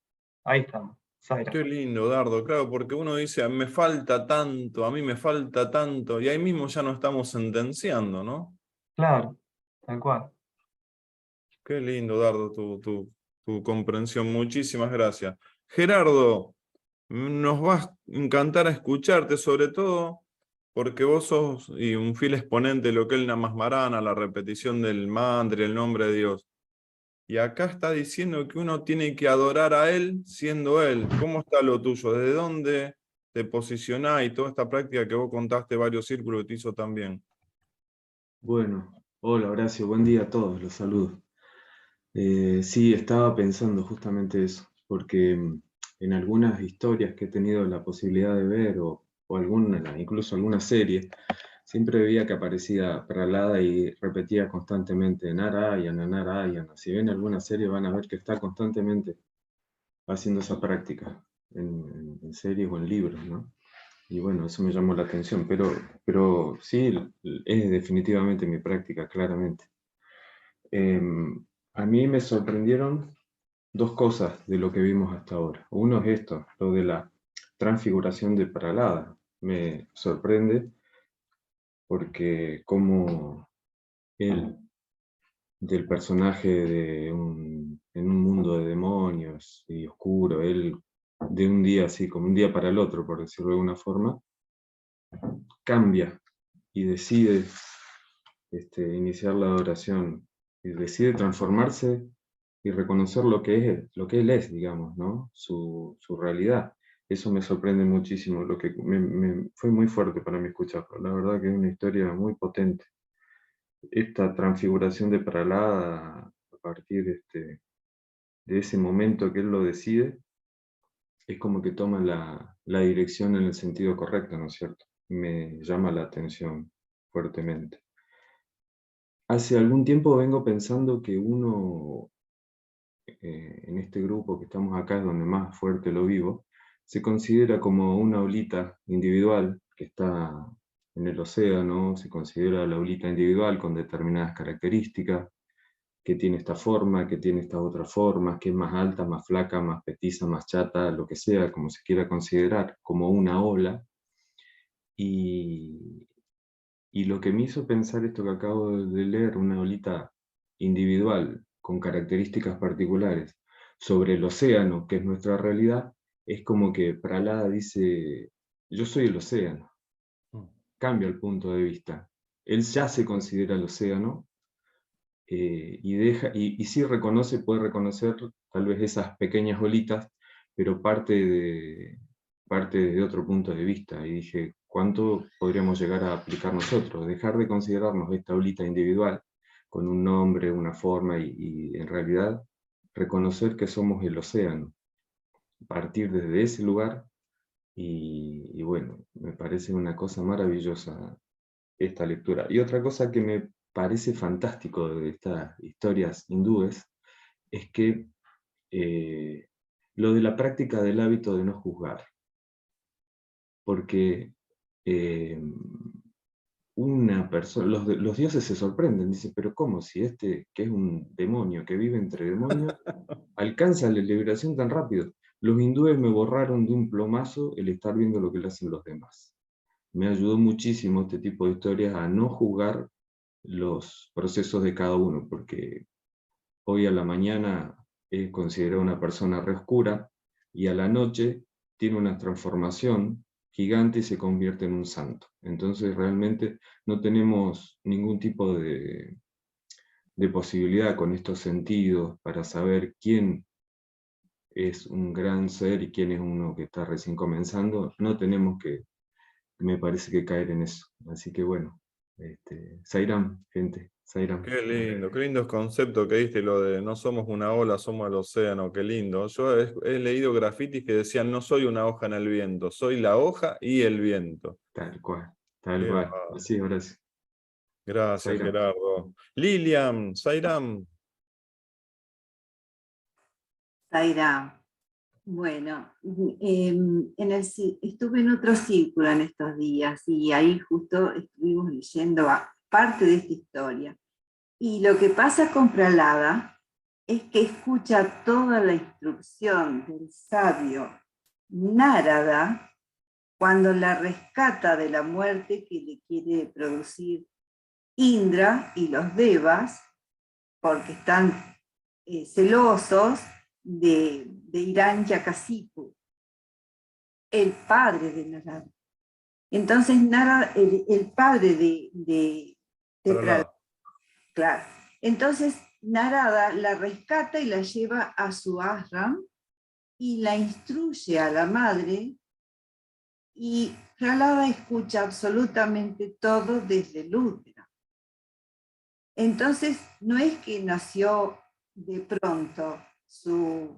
ahí estamos. Zaira. Qué lindo, Dardo, claro, porque uno dice, me falta tanto, a mí me falta tanto, y ahí mismo ya no estamos sentenciando, ¿no? Claro, tal cual. Qué lindo, Dardo, tu comprensión. Muchísimas gracias. Gerardo, nos va a encantar escucharte, sobre todo porque vos sos y un fiel exponente de lo que es el Namasmarana, la repetición del mantra, el nombre de Dios. Y acá está diciendo que uno tiene que adorar a Él siendo Él. ¿Cómo está lo tuyo? ¿Desde dónde te posicionás y toda esta práctica que vos contaste, varios círculos que te hizo también? Bueno, hola Horacio, buen día a todos, los saludo. Sí, estaba pensando justamente eso, porque en algunas historias que he tenido la posibilidad de ver, o incluso alguna serie, siempre veía que aparecía Pralada y repetía constantemente Narayana, Narayana. Si ven alguna serie van a ver que está constantemente haciendo esa práctica en series o en libros, ¿no? Y bueno, eso me llamó la atención, pero sí, es definitivamente mi práctica, claramente. A mí me sorprendieron dos cosas de lo que vimos hasta ahora. Uno es esto, lo de la transfiguración de Pralada. Me sorprende porque como él, del personaje en un mundo de demonios y oscuro, él de un día así, como un día para el otro, por decirlo de alguna forma, cambia y decide iniciar la adoración y decide transformarse y reconocer lo que él es, digamos, ¿no? Su realidad. Eso me sorprende muchísimo, lo que fue muy fuerte para mí escucharlo. La verdad que es una historia muy potente. Esta transfiguración de Pralada a partir de ese momento que él lo decide, es como que toma la dirección en el sentido correcto, ¿no es cierto? Me llama la atención fuertemente. Hace algún tiempo vengo pensando que uno, en este grupo que estamos acá, es donde más fuerte lo vivo, se considera como una olita individual que está en el océano, se considera la olita individual con determinadas características, que tiene esta forma, que tiene estas otras formas, que es más alta, más flaca, más petiza, más chata, lo que sea, como se quiera considerar, como una ola. Y lo que me hizo pensar esto que acabo de leer, una olita individual con características particulares, sobre el océano, que es nuestra realidad, es como que Pralada dice, yo soy el océano. Cambia el punto de vista. Él ya se considera el océano, y sí puede reconocer tal vez esas pequeñas olitas, pero parte de otro punto de vista. Y dije, ¿cuánto podríamos llegar a aplicar nosotros? Dejar de considerarnos esta olita individual, con un nombre, una forma, y en realidad reconocer que somos el océano. Partir desde ese lugar, y bueno, me parece una cosa maravillosa esta lectura. Y otra cosa que me parece fantástico de estas historias hindúes es que lo de la práctica del hábito de no juzgar. Porque una persona, los dioses se sorprenden, dicen, pero ¿cómo? Si este, que es un demonio, que vive entre demonios, alcanza la liberación tan rápido. Los hindúes me borraron de un plomazo el estar viendo lo que le hacen los demás. Me ayudó muchísimo este tipo de historias a no juzgar los procesos de cada uno, porque hoy a la mañana es considerado una persona re oscura, y a la noche tiene una transformación gigante y se convierte en un santo. Entonces realmente no tenemos ningún tipo de de posibilidad con estos sentidos para saber quién es un gran ser y quién es uno que está recién comenzando, no tenemos que, me parece, que caer en eso. Así que bueno, Sairam, gente, Sairam. Qué lindos conceptos que diste, lo de no somos una ola, somos el océano, qué lindo. Yo he leído grafitis que decían, no soy una hoja en el viento, soy la hoja y el viento. Tal cual, tal Qué cual. bárbaro. Así, Horacio. Gracias, Sairam. Gerardo. Lilian, Sairam. Zaira, bueno, estuve en otro círculo en estos días y ahí justo estuvimos leyendo parte de esta historia. Y lo que pasa con Prahlada es que escucha toda la instrucción del sabio Nárada cuando la rescata de la muerte que le quiere producir Indra y los Devas, porque están celosos de Hiranyakasipu, el padre de Narada. Entonces Narada, el padre de Prahlada, claro. Entonces Narada la rescata y la lleva a su ashram y la instruye a la madre, y Prahlada escucha absolutamente todo desde el útero. Entonces no es que nació de pronto su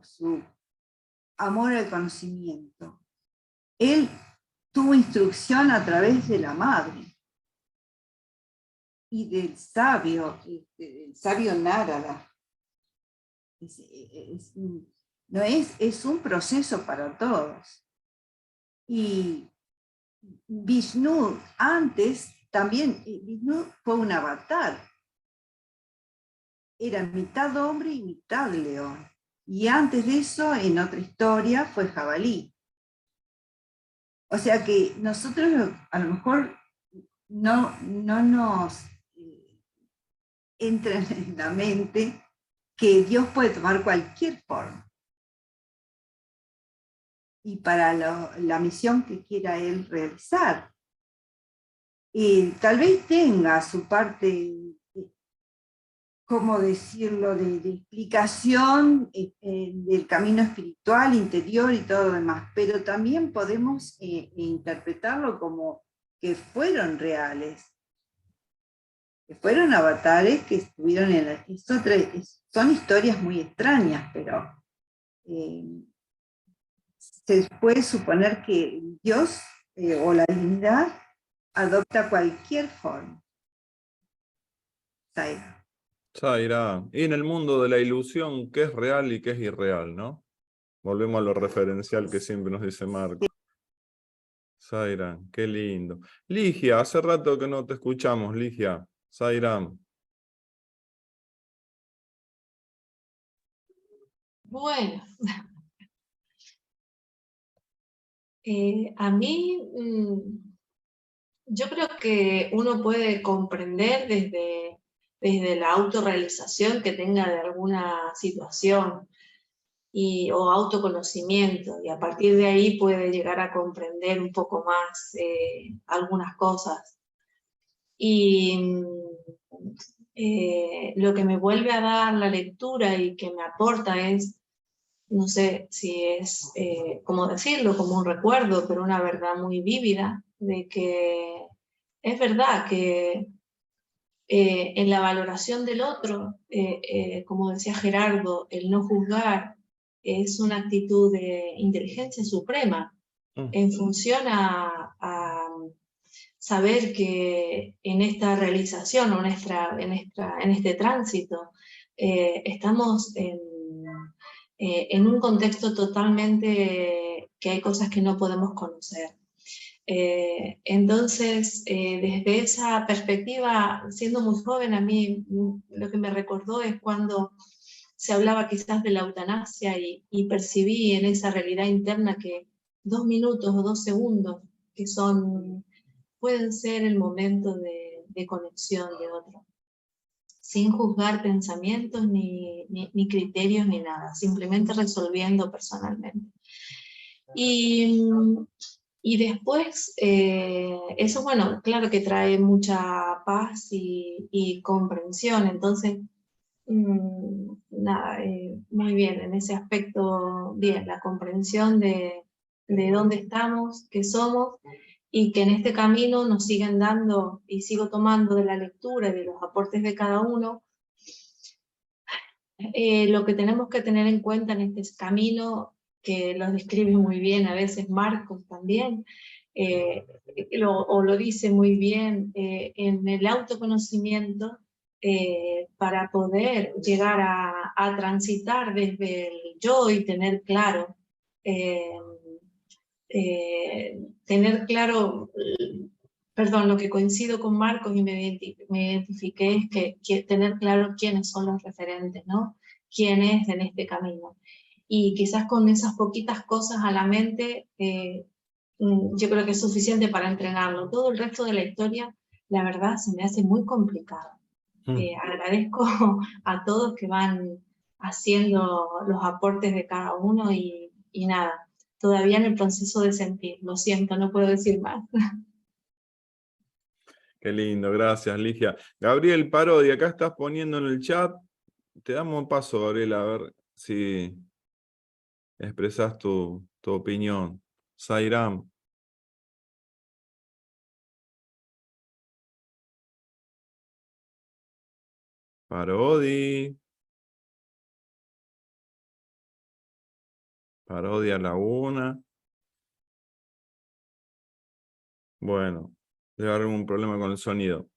amor al conocimiento. Él tuvo instrucción a través de la madre y del sabio Nárada. Es un proceso para todos. Y Vishnu antes también, Vishnu fue un avatar. Era mitad hombre y mitad león. Y antes de eso, en otra historia, fue jabalí. O sea que nosotros a lo mejor no nos entra en la mente que Dios puede tomar cualquier forma. Y para la misión que quiera Él realizar. Y tal vez tenga su parte, ¿cómo decirlo?, de explicación del camino espiritual, interior y todo lo demás, pero también podemos interpretarlo como que fueron reales, que fueron avatares que estuvieron en la... Son historias muy extrañas, pero se puede suponer que Dios o la divinidad adopta cualquier forma. Zaira. Y en el mundo de la ilusión, ¿qué es real y qué es irreal, no? Volvemos a lo referencial que siempre nos dice Marco. Zaira, qué lindo. Ligia, hace rato que no te escuchamos, Ligia. Zaira. Bueno, a mí, yo creo que uno puede comprender desde la autorrealización que tenga de alguna situación o autoconocimiento, y a partir de ahí puede llegar a comprender un poco más algunas cosas. Y lo que me vuelve a dar la lectura y que me aporta es, no sé si es, cómo decirlo, como un recuerdo, pero una verdad muy vívida, de que es verdad que en la valoración del otro, como decía Gerardo, el no juzgar es una actitud de inteligencia suprema en función a saber que en esta realización o en este tránsito estamos en un contexto totalmente que hay cosas que no podemos conocer. Entonces, desde esa perspectiva, siendo muy joven, a mí lo que me recordó es cuando se hablaba quizás de la eutanasia y percibí en esa realidad interna que 2 minutos o 2 segundos, que pueden ser el momento de conexión de otro, sin juzgar pensamientos ni criterios ni nada, simplemente resolviendo personalmente. Y después, eso, bueno, claro que trae mucha paz y comprensión. Entonces, nada, muy bien, en ese aspecto, bien, la comprensión de dónde estamos, qué somos, y que en este camino nos siguen dando, y sigo tomando de la lectura y de los aportes de cada uno, lo que tenemos que tener en cuenta en este camino, que lo describe muy bien a veces Marcos también, o lo dice muy bien, en el autoconocimiento, para poder llegar a transitar desde el yo y tener claro, perdón, lo que coincido con Marcos y me identifiqué es que tener claro quiénes son los referentes, ¿no? Quién es en este camino. Y quizás con esas poquitas cosas a la mente, yo creo que es suficiente para entrenarlo. Todo el resto de la historia, la verdad, se me hace muy complicado. Agradezco a todos que van haciendo los aportes de cada uno y nada, todavía en el proceso de sentir. Lo siento, no puedo decir más. Qué lindo, gracias, Ligia. Gabriel Parodi, acá estás poniendo en el chat. Te damos un paso, Gabriel, a ver si expresas tu opinión. Sairam. Parodi. Parodia Laguna. Bueno, debe haber algún problema con el sonido.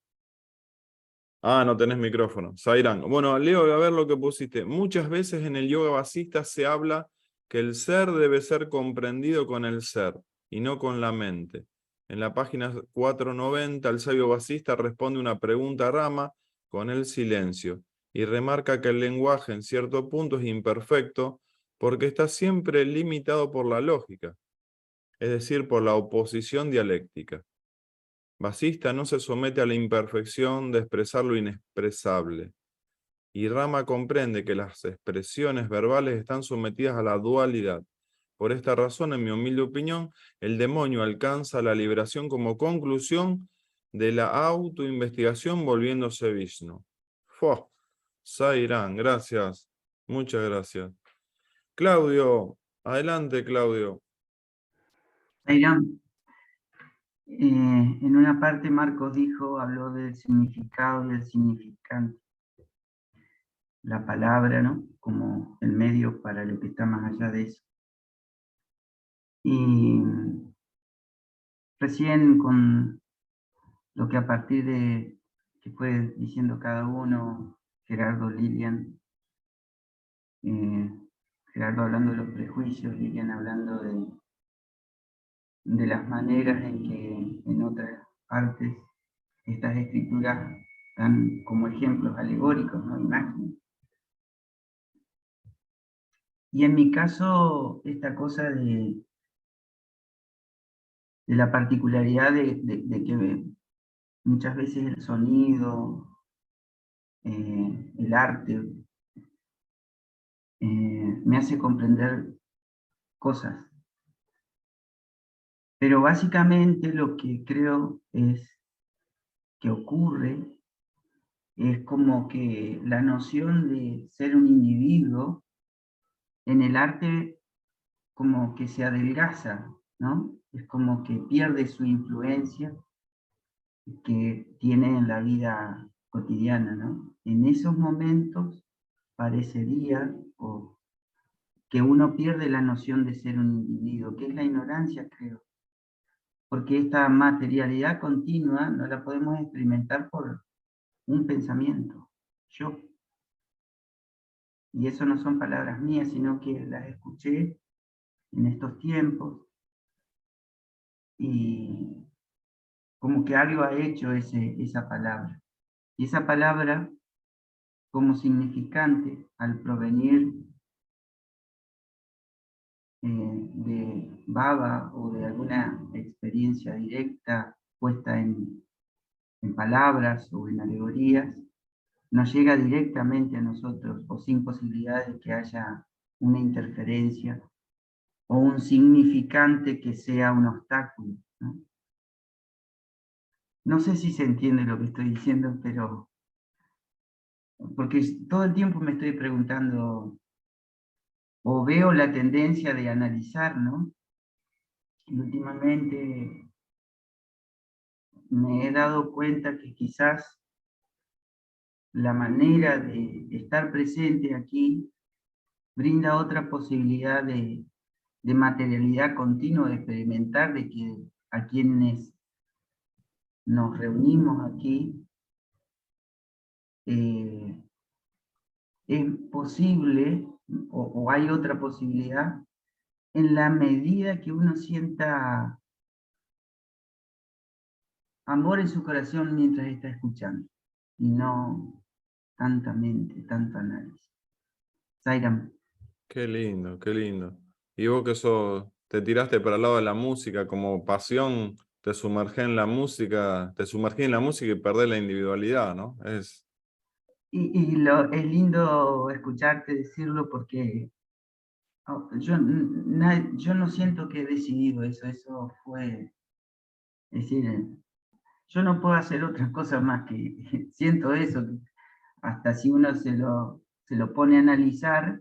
Ah, no tenés micrófono. Sairam. Bueno, Leo, a ver lo que pusiste. Muchas veces en el yoga vasista se habla que el ser debe ser comprendido con el ser y no con la mente. En la página 490, el sabio vasista responde una pregunta a Rama con el silencio y remarca que el lenguaje en cierto punto es imperfecto porque está siempre limitado por la lógica, es decir, por la oposición dialéctica. Vasista no se somete a la imperfección de expresar lo inexpresable. Y Rama comprende que las expresiones verbales están sometidas a la dualidad. Por esta razón, en mi humilde opinión, el demonio alcanza la liberación como conclusión de la autoinvestigación volviéndose Vishnu. ¡Fua! Sairán, gracias. Muchas gracias. Claudio, adelante, Claudio. Airán, en una parte Marcos habló del significado y del significante. La palabra, ¿no? Como el medio para lo que está más allá de eso. Y recién con lo que a partir de que fue diciendo cada uno, Gerardo, Lilian, Gerardo hablando de los prejuicios, Lilian hablando de las maneras en que en otras partes estas escrituras dan como ejemplos alegóricos, ¿no? Imágenes. Y en mi caso, esta cosa de la particularidad de que muchas veces el sonido, el arte, me hace comprender cosas. Pero básicamente lo que creo es que ocurre es como que la noción de ser un individuo en el arte como que se adelgaza, ¿no? Es como que pierde su influencia que tiene en la vida cotidiana, ¿no? En esos momentos parecería que uno pierde la noción de ser un individuo, que es la ignorancia, creo. Porque esta materialidad continua no la podemos experimentar por un pensamiento, yo. Y eso no son palabras mías, sino que las escuché en estos tiempos. Y como que algo ha hecho esa palabra. Y esa palabra, como significante, al provenir de Baba o de alguna experiencia directa puesta en palabras o en alegorías, nos llega directamente a nosotros o sin posibilidad de que haya una interferencia o un significante que sea un obstáculo, ¿no? No sé si se entiende lo que estoy diciendo, pero porque todo el tiempo me estoy preguntando, o veo la tendencia de analizar, ¿no? Y últimamente me he dado cuenta que quizás la manera de estar presente aquí brinda otra posibilidad de materialidad continua, de experimentar, de que a quienes nos reunimos aquí, es posible, o hay otra posibilidad, en la medida que uno sienta amor en su corazón mientras está escuchando, y no tanta mente, tanto análisis. Zairam. Qué lindo, qué lindo. Y vos que te tiraste para el lado de la música como pasión, te sumergí en la música, te sumergí en la música y perdés la individualidad, ¿no? Es lindo escucharte decirlo porque yo no siento que he decidido eso, eso fue, es decir, yo no puedo hacer otra cosa más que siento eso, hasta si uno se lo pone a analizar,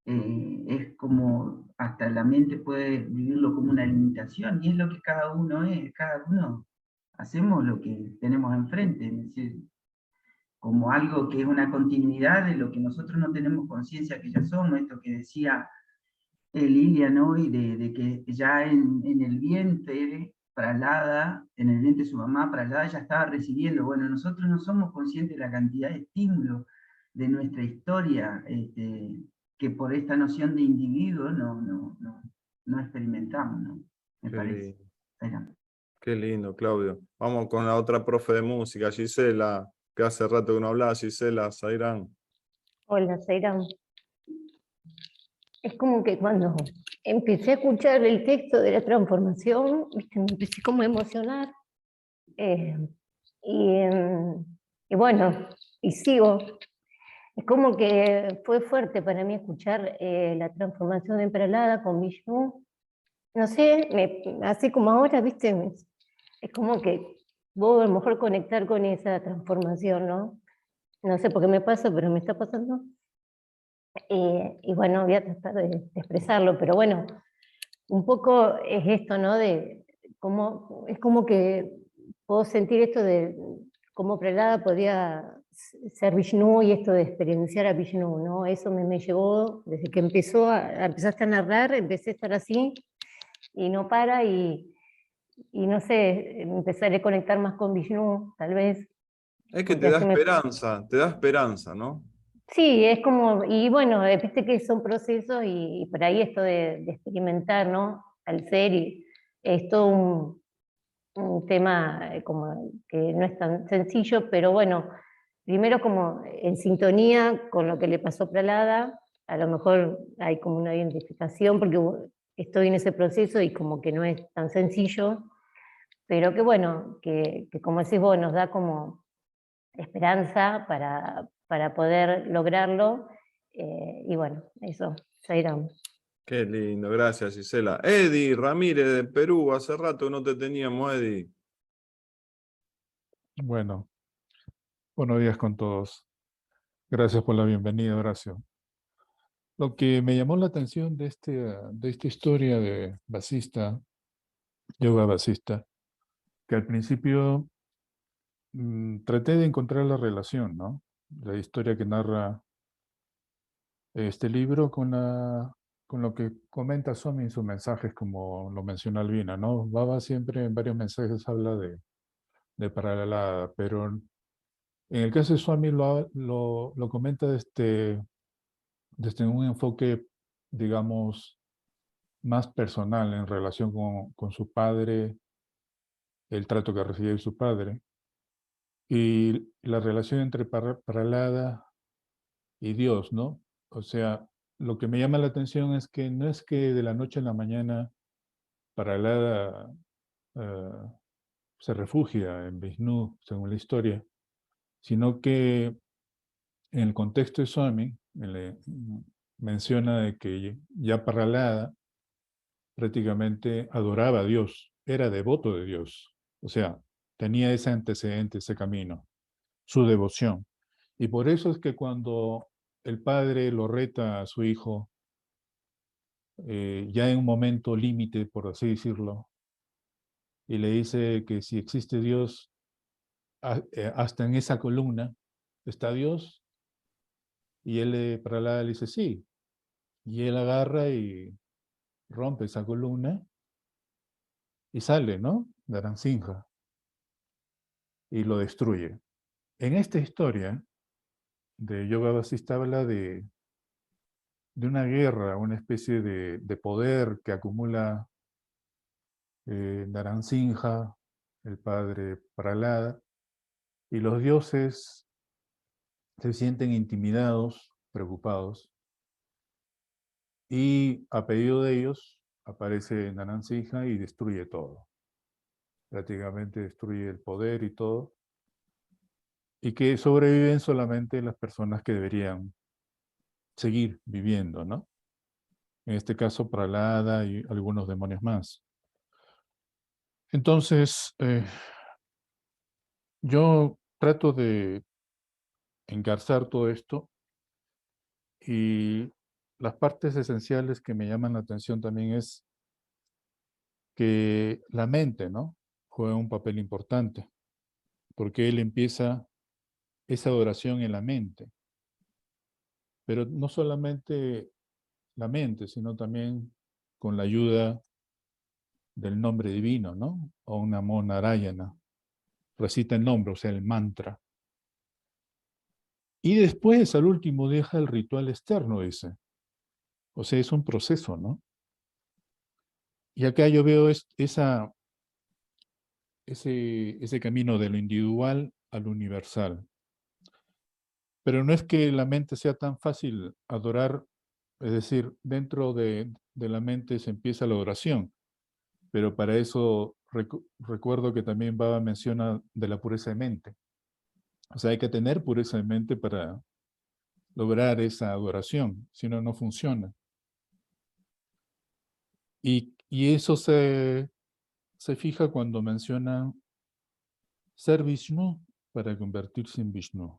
es como, hasta la mente puede vivirlo como una limitación, y es lo que cada uno es, cada uno hacemos lo que tenemos enfrente, es decir, como algo que es una continuidad de lo que nosotros no tenemos conciencia que ya somos, esto que decía Lilia, ¿no? Y de que ya en el vientre, Pralada, en el vientre de su mamá, Pralada ya estaba recibiendo. Bueno, nosotros no somos conscientes de la cantidad de estímulos de nuestra historia, que por esta noción de individuo no experimentamos, ¿no? Me Qué parece. lindo, Era. qué lindo, Claudio. Vamos con la otra profe de música, Gisela, que hace rato que no hablaba, Gisela Zairán. Hola, Zairán. Es como que cuando empecé a escuchar el texto de la transformación, ¿viste? Me empecé como a emocionar. eh, y, y bueno, y sigo. Es como que fue fuerte para mí escuchar la transformación de Pralada con Vishnu. No sé, así como ahora, ¿viste? Es como que voy a lo mejor conectar con esa transformación, ¿no? No sé por qué me pasa, pero me está pasando. Y bueno, voy a tratar de expresarlo, pero bueno, un poco es esto, ¿no? De cómo, es como que puedo sentir esto de cómo Pralada podía ser Vishnu y esto de experienciar a Vishnu, ¿no? Eso me llevó, desde que empezaste a narrar, empecé a estar así y no para y no sé, empezaré a conectar más con Vishnu, tal vez. Es que Porque así me... te da esperanza, ¿no? Sí, es como, y bueno, viste que son procesos y por ahí esto de experimentar, ¿no? Al ser, y es todo un tema como que no es tan sencillo, pero bueno, primero como en sintonía con lo que le pasó a Pralada, a lo mejor hay como una identificación, porque estoy en ese proceso y como que no es tan sencillo, pero que bueno, que como decís vos, nos da como esperanza para poder lograrlo. Y bueno, eso, Zairán. Qué lindo, gracias Gisela. Eddie Ramírez de Perú, hace rato no te teníamos, Eddie. Bueno, buenos días con todos. Gracias por la bienvenida, Horacio. Lo que me llamó la atención de esta historia de Vasista, Yoga Vasista, que al principio traté de encontrar la relación, ¿no? La historia que narra este libro con lo que comenta Swami en sus mensajes, como lo menciona Albina, ¿no? Baba siempre en varios mensajes habla de Paralelada, pero en el caso de Swami lo comenta desde un enfoque, digamos, más personal en relación con su padre, el trato que recibía de su padre, y la relación entre Pralada y Dios, ¿no? O sea, lo que me llama la atención es que no es que de la noche a la mañana Pralada se refugia en Vishnu, según la historia, sino que en el contexto de Swami menciona de que ya Pralada prácticamente adoraba a Dios, era devoto de Dios, o sea, tenía ese antecedente, ese camino, su devoción. Y por eso es que cuando el padre lo reta a su hijo, ya en un momento límite, por así decirlo, y le dice que si existe Dios, hasta en esa columna está Dios, y él Prahlada le dice sí, y él agarra y rompe esa columna y sale, ¿no? Narasimha, y lo destruye. En esta historia de Yoga Vasista habla de una guerra, una especie de poder que acumula Narasimha, el padre Prahlada, y los dioses se sienten intimidados, preocupados, y a pedido de ellos aparece Narasimha y destruye todo. Prácticamente destruye el poder y todo, y que sobreviven solamente las personas que deberían seguir viviendo, ¿no? En este caso, Prahlada y algunos demonios más. Entonces, yo trato de engarzar todo esto, y las partes esenciales que me llaman la atención también es que la mente, ¿no?, juega un papel importante, porque él empieza esa adoración en la mente, pero no solamente la mente, sino también con la ayuda del nombre divino, ¿no? O una Namo Narayana. Recita el nombre, o sea, el mantra. Y después, al último, deja el ritual externo ese. O sea, es un proceso, ¿no? Y acá yo veo ese camino de lo individual al universal. Pero no es que la mente sea tan fácil adorar, es decir, dentro de la mente se empieza la adoración, pero para eso recuerdo que también Baba menciona de la pureza de mente. O sea, hay que tener pureza de mente para lograr esa adoración, si no, no funciona. Y eso se fija cuando menciona ser Vishnu para convertirse en Vishnu.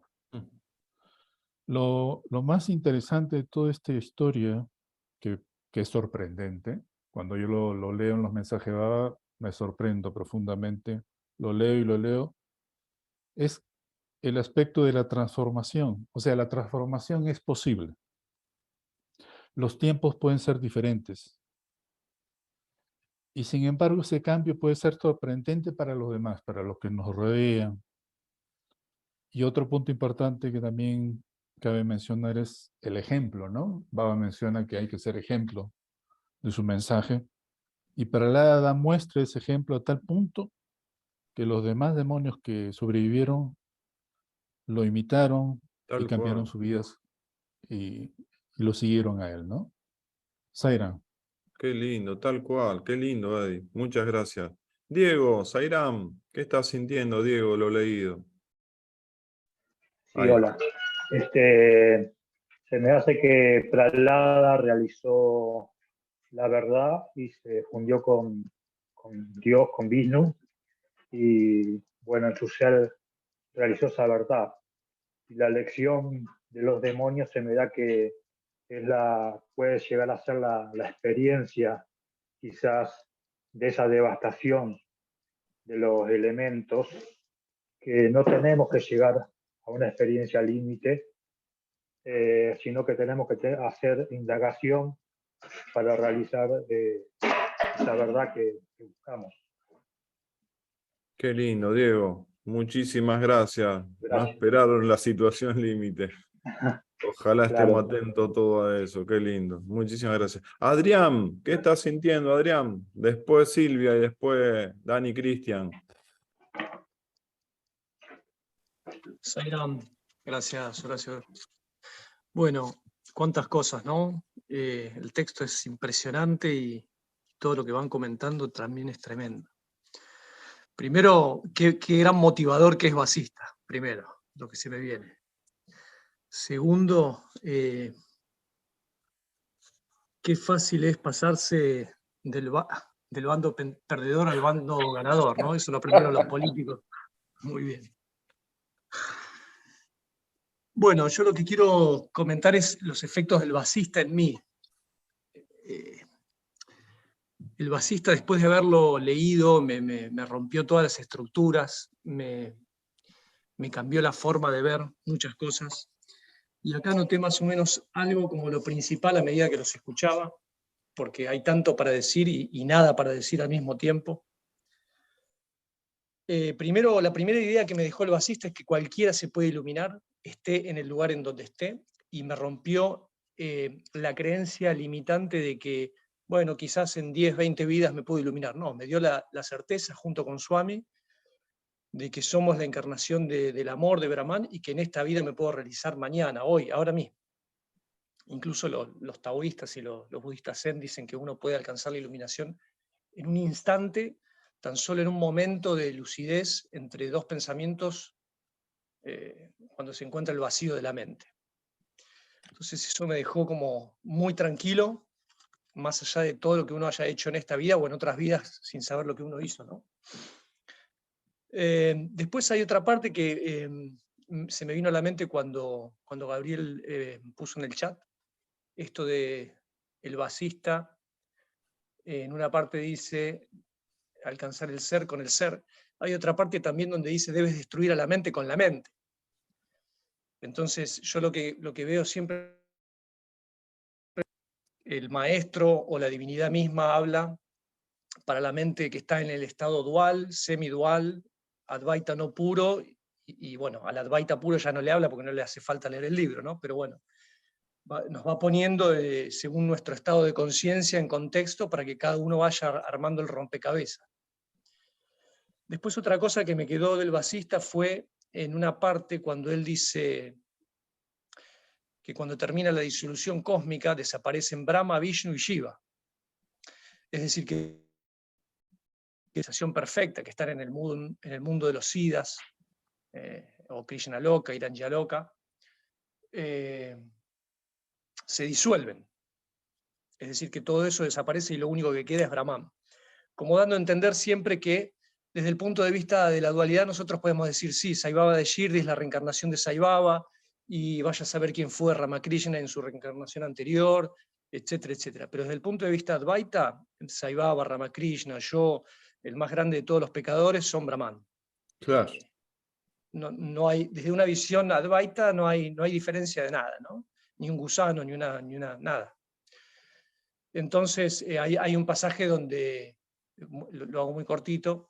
Lo más interesante de toda esta historia, que es sorprendente, cuando yo lo leo en los mensajes de Baba, me sorprendo profundamente, lo leo y lo leo, es el aspecto de la transformación. O sea, la transformación es posible. Los tiempos pueden ser diferentes. Y sin embargo, ese cambio puede ser sorprendente para los demás, para los que nos rodean. Y otro punto importante que también cabe mencionar es el ejemplo, ¿no? Baba menciona que hay que ser ejemplo de su mensaje. Y Prahlada da muestra de ese ejemplo a tal punto que los demás demonios que sobrevivieron lo imitaron y Tal cambiaron cual. sus vidas y lo siguieron a él, ¿no? Zaira. Qué lindo, tal cual. Qué lindo, Eddie. Muchas gracias. Diego, Sairam, ¿qué estás sintiendo, Diego, lo leído? Sí, Ahí. hola. Se me hace que Prahlada realizó la verdad y se fundió con Dios, con Vishnu, y bueno, en su ser realizó esa verdad. Y la lección de los demonios se me da que puede llegar a ser la experiencia quizás de esa devastación de los elementos, que no tenemos que llegar a una experiencia límite, sino que tenemos que hacer indagación para realizar esa verdad que buscamos. Qué lindo, Diego. Muchísimas gracias. No Gracias. esperaron la situación límite. Ojalá estemos Claro. atentos todo a eso. Qué lindo. Muchísimas gracias. Adrián, ¿qué estás sintiendo, Adrián? Después Silvia y después Dani Cristian. Sairam, gracias, Horacio. Bueno, cuántas cosas, ¿no? El texto es impresionante y todo lo que van comentando también es tremendo. Primero, qué gran motivador que es Vasista, primero, lo que se me viene. Segundo, qué fácil es pasarse del bando perdedor al bando ganador, ¿no? Eso lo aprendieron los políticos. Muy bien. Bueno, yo lo que quiero comentar es los efectos del basista en mí. El basista, después de haberlo leído, me rompió todas las estructuras, me cambió la forma de ver muchas cosas. Y acá noté más o menos algo como lo principal a medida que los escuchaba, porque hay tanto para decir y nada para decir al mismo tiempo. Primero, la primera idea que me dejó el basista es que cualquiera se puede iluminar, esté en el lugar en donde esté, y me rompió la creencia limitante de que, bueno, quizás en 10, 20 vidas me puedo iluminar. No, me dio la certeza, junto con Swami, de que somos la encarnación del amor de Brahman y que en esta vida me puedo realizar mañana, hoy, ahora mismo. Incluso los taoístas y los budistas zen dicen que uno puede alcanzar la iluminación en un instante, tan solo en un momento de lucidez entre dos pensamientos, cuando se encuentra el vacío de la mente. Entonces eso me dejó como muy tranquilo, más allá de todo lo que uno haya hecho en esta vida o en otras vidas sin saber lo que uno hizo, ¿no? Después hay otra parte que se me vino a la mente cuando Gabriel puso en el chat, esto de el basista, en una parte dice alcanzar el ser con el ser. Hay otra parte también donde dice debes destruir a la mente con la mente. Entonces yo lo que veo siempre, el maestro o la divinidad misma habla para la mente que está en el estado dual, semidual, Advaita no puro, y bueno, al Advaita puro ya no le habla porque no le hace falta leer el libro, ¿no? Pero bueno, nos va poniendo según nuestro estado de conciencia en contexto para que cada uno vaya armando el rompecabezas. Después otra cosa que me quedó del basista fue en una parte cuando él dice que cuando termina la disolución cósmica desaparecen Brahma, Vishnu y Shiva. Es decir, que la sensación perfecta, que estar en el mundo de los Siddhas, o Krishna Loka, Iranja Loka, se disuelven. Es decir, que todo eso desaparece y lo único que queda es Brahman. Como dando a entender siempre que desde el punto de vista de la dualidad nosotros podemos decir, sí, Sai Baba de Shirdi es la reencarnación de Sai Baba, y vaya a saber quién fue Ramakrishna en su reencarnación anterior, etcétera, etcétera. Pero desde el punto de vista Advaita, Sai Baba, Ramakrishna, yo, el más grande de todos los pecadores, son Brahman. Claro. No hay, desde una visión Advaita no hay diferencia de nada, ¿no? Ni un gusano, ni una nada. Entonces hay un pasaje donde, lo hago muy cortito,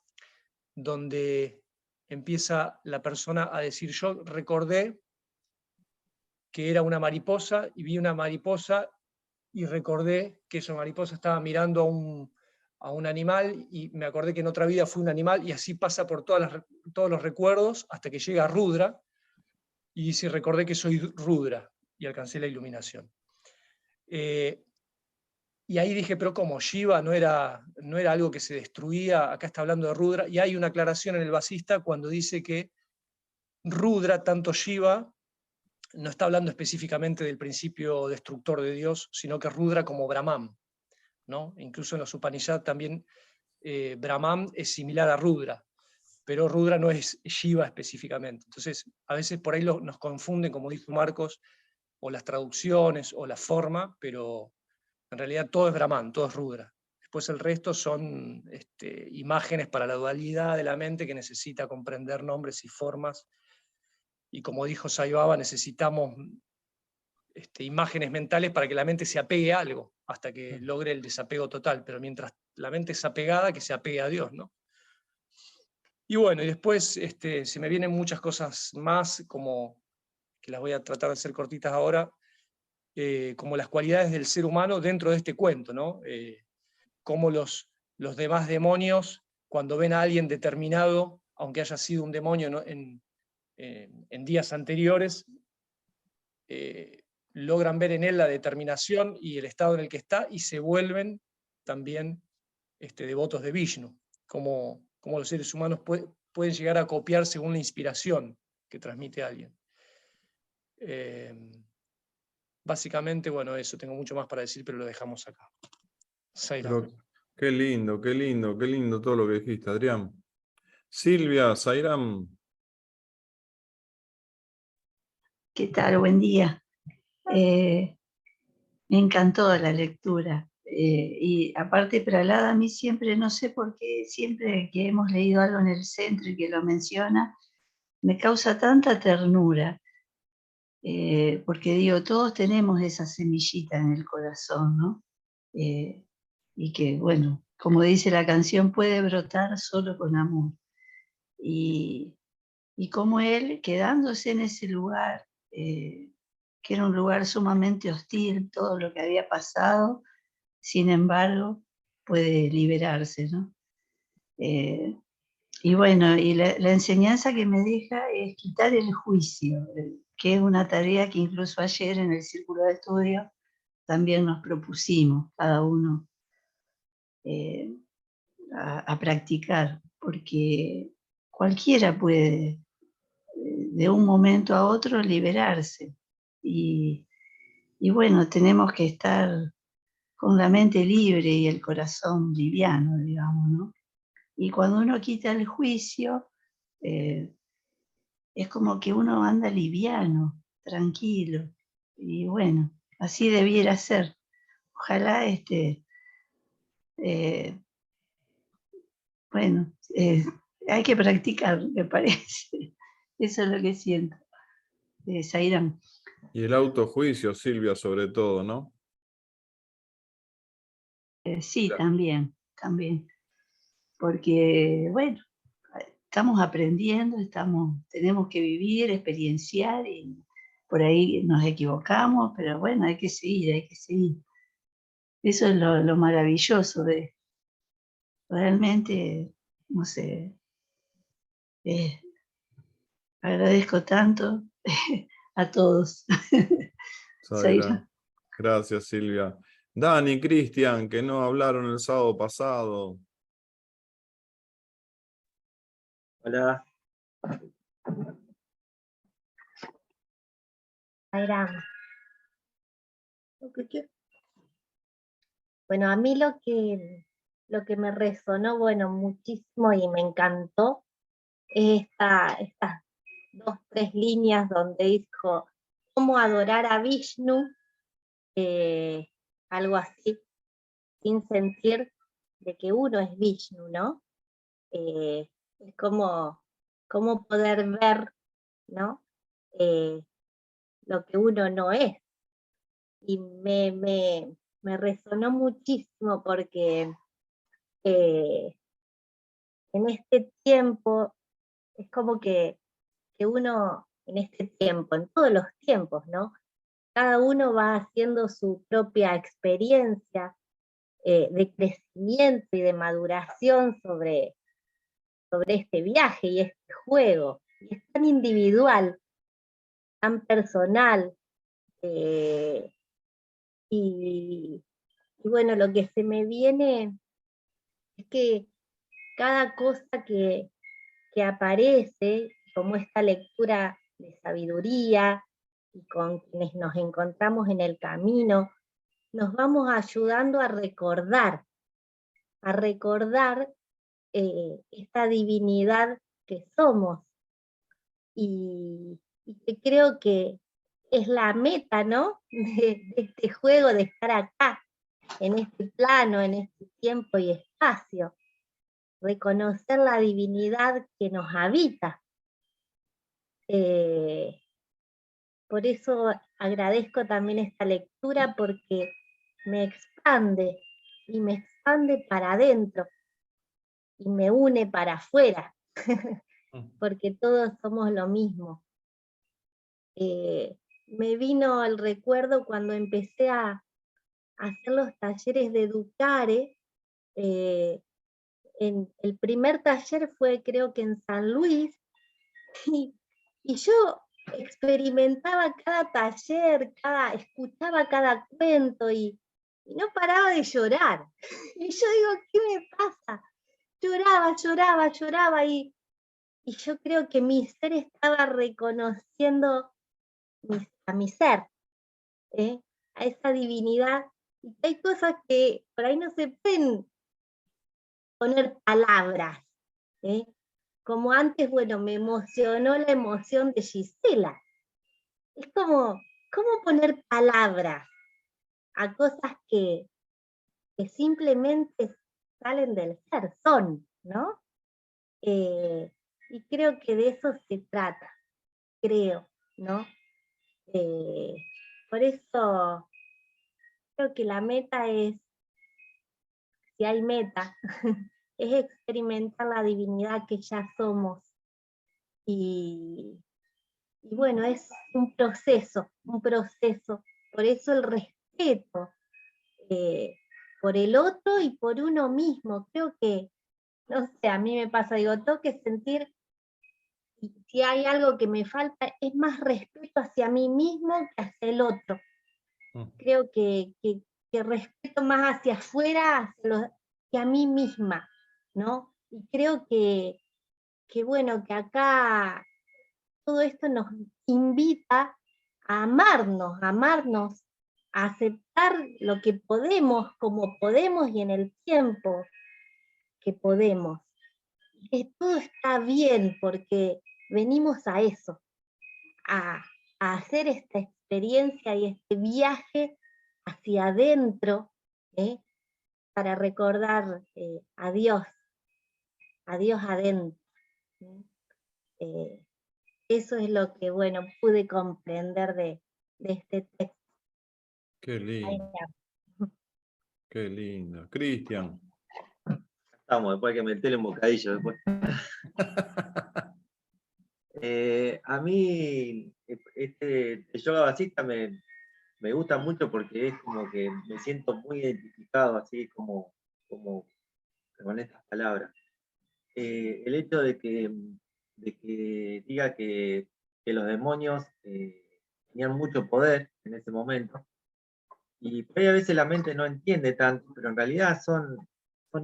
donde empieza la persona a decir, yo recordé que era una mariposa y vi una mariposa y recordé que esa mariposa estaba mirando a un animal y me acordé que en otra vida fui un animal, y así pasa por todos los recuerdos hasta que llega a Rudra y dice, recordé que soy Rudra y alcancé la iluminación. Y ahí dije, pero ¿cómo? Shiva no era algo que se destruía, acá está hablando de Rudra, y hay una aclaración en el basista cuando dice que Rudra, tanto Shiva, no está hablando específicamente del principio destructor de Dios, sino que Rudra como Brahman, ¿no? Incluso en los Upanishads también Brahman es similar a Rudra, pero Rudra no es Shiva específicamente. Entonces, a veces por ahí nos confunden, como dijo Marcos, o las traducciones o la forma, pero en realidad todo es Brahman, todo es Rudra. Después el resto son imágenes para la dualidad de la mente que necesita comprender nombres y formas. Y como dijo Sai Baba, necesitamos imágenes mentales para que la mente se apegue a algo, hasta que logre el desapego total. Pero mientras la mente es apegada, que se apegue a Dios, ¿no? Y bueno, y después se me vienen muchas cosas más, como que las voy a tratar de hacer cortitas ahora, como las cualidades del ser humano dentro de este cuento, ¿no? Cómo los demás demonios, cuando ven a alguien determinado, aunque haya sido un demonio, ¿no? en días anteriores, logran ver en él la determinación y el estado en el que está, y se vuelven también devotos de Vishnu, como los seres humanos pueden llegar a copiar según la inspiración que transmite alguien. Básicamente, bueno, eso, tengo mucho más para decir, pero lo dejamos acá. Pero, qué lindo todo lo que dijiste, Adrián. Silvia, Sairam. ¿Qué tal? Buen día. Me encantó la lectura. Y aparte Prahlada, a mí siempre, no sé por qué, siempre que hemos leído algo en el centro y que lo menciona, me causa tanta ternura. Porque digo, todos tenemos esa semillita en el corazón, ¿no? Y que, bueno, como dice la canción, puede brotar solo con amor. Y como él, quedándose en ese lugar, que era un lugar sumamente hostil, todo lo que había pasado, sin embargo, puede liberarse, ¿no? Y bueno, y la enseñanza que me deja es quitar el juicio, que es una tarea que incluso ayer en el círculo de estudio también nos propusimos, cada uno, a practicar, porque cualquiera puede de un momento a otro liberarse. Y bueno, tenemos que estar con la mente libre y el corazón liviano, digamos, ¿no? Y cuando uno quita el juicio, es como que uno anda liviano, tranquilo. Y bueno, así debiera ser. Ojalá, bueno, hay que practicar, me parece. Eso es lo que siento. Zairán. Y el autojuicio, Silvia, sobre todo, ¿no? Sí, Claro. también. Porque, bueno, estamos aprendiendo, tenemos que vivir, experienciar, y por ahí nos equivocamos, pero bueno, hay que seguir. Eso es lo maravilloso de realmente, no sé, agradezco tanto a todos. Zaira. Gracias, Silvia. Dani, Cristian, que no hablaron el sábado pasado. Hola. Bueno, a mí lo que me resonó, bueno, muchísimo y me encantó, es estas 2, 3 líneas donde dijo cómo adorar a Vishnu, algo así, sin sentir de que uno es Vishnu, ¿no? Es como poder ver, ¿no? Lo que uno no es. Y me resonó muchísimo porque en este tiempo es como que uno, en este tiempo, en todos los tiempos, ¿no? Cada uno va haciendo su propia experiencia de crecimiento y de maduración sobre este viaje y este juego. Y es tan individual, tan personal, y bueno, lo que se me viene es que cada cosa que aparece, como esta lectura de sabiduría, y con quienes nos encontramos en el camino, nos vamos ayudando a recordar esta divinidad que somos, y que creo que es la meta, ¿no? de este juego, de estar acá, en este plano, en este tiempo y espacio, reconocer la divinidad que nos habita. Por eso agradezco también esta lectura, porque me expande, y me expande para adentro, y me une para afuera, porque todos somos lo mismo. Me vino el recuerdo cuando empecé a hacer los talleres de Educare. El primer taller fue, creo que en San Luis, y yo experimentaba cada taller, escuchaba cada cuento, y no paraba de llorar. Y yo digo, ¿qué me pasa? Lloraba, y yo creo que mi ser estaba reconociendo a mi ser, a esa divinidad. Y hay cosas que por ahí no se pueden poner palabras, como antes, bueno, me emocionó la emoción de Gisela, es como, ¿cómo poner palabras a cosas que simplemente salen del ser, son, ¿no? Y creo que de eso se trata, creo, ¿no? Por eso creo que la meta es, si hay meta, es experimentar la divinidad que ya somos. Y bueno, es un proceso, por eso el respeto por el otro y por uno mismo. Creo que, no sé, a mí me pasa, digo, tengo que sentir, y si hay algo que me falta, es más respeto hacia mí mismo que hacia el otro. Creo que respeto más hacia afuera que a mí misma, ¿no? Y creo que bueno, que acá todo esto nos invita a amarnos, a aceptar lo que podemos, como podemos y en el tiempo que podemos. Que todo está bien porque venimos a eso, a hacer esta experiencia y este viaje hacia adentro, para recordar a Dios adentro. Eso es lo que, bueno, pude comprender de este texto. Qué lindo. Qué lindo. Cristian. Estamos, después hay que meterle un bocadillo después. A mí el yoga basista me gusta mucho porque es como que me siento muy identificado así como con estas palabras. El hecho de que diga que los demonios tenían mucho poder en ese momento, y por ahí a veces la mente no entiende tanto, pero en realidad son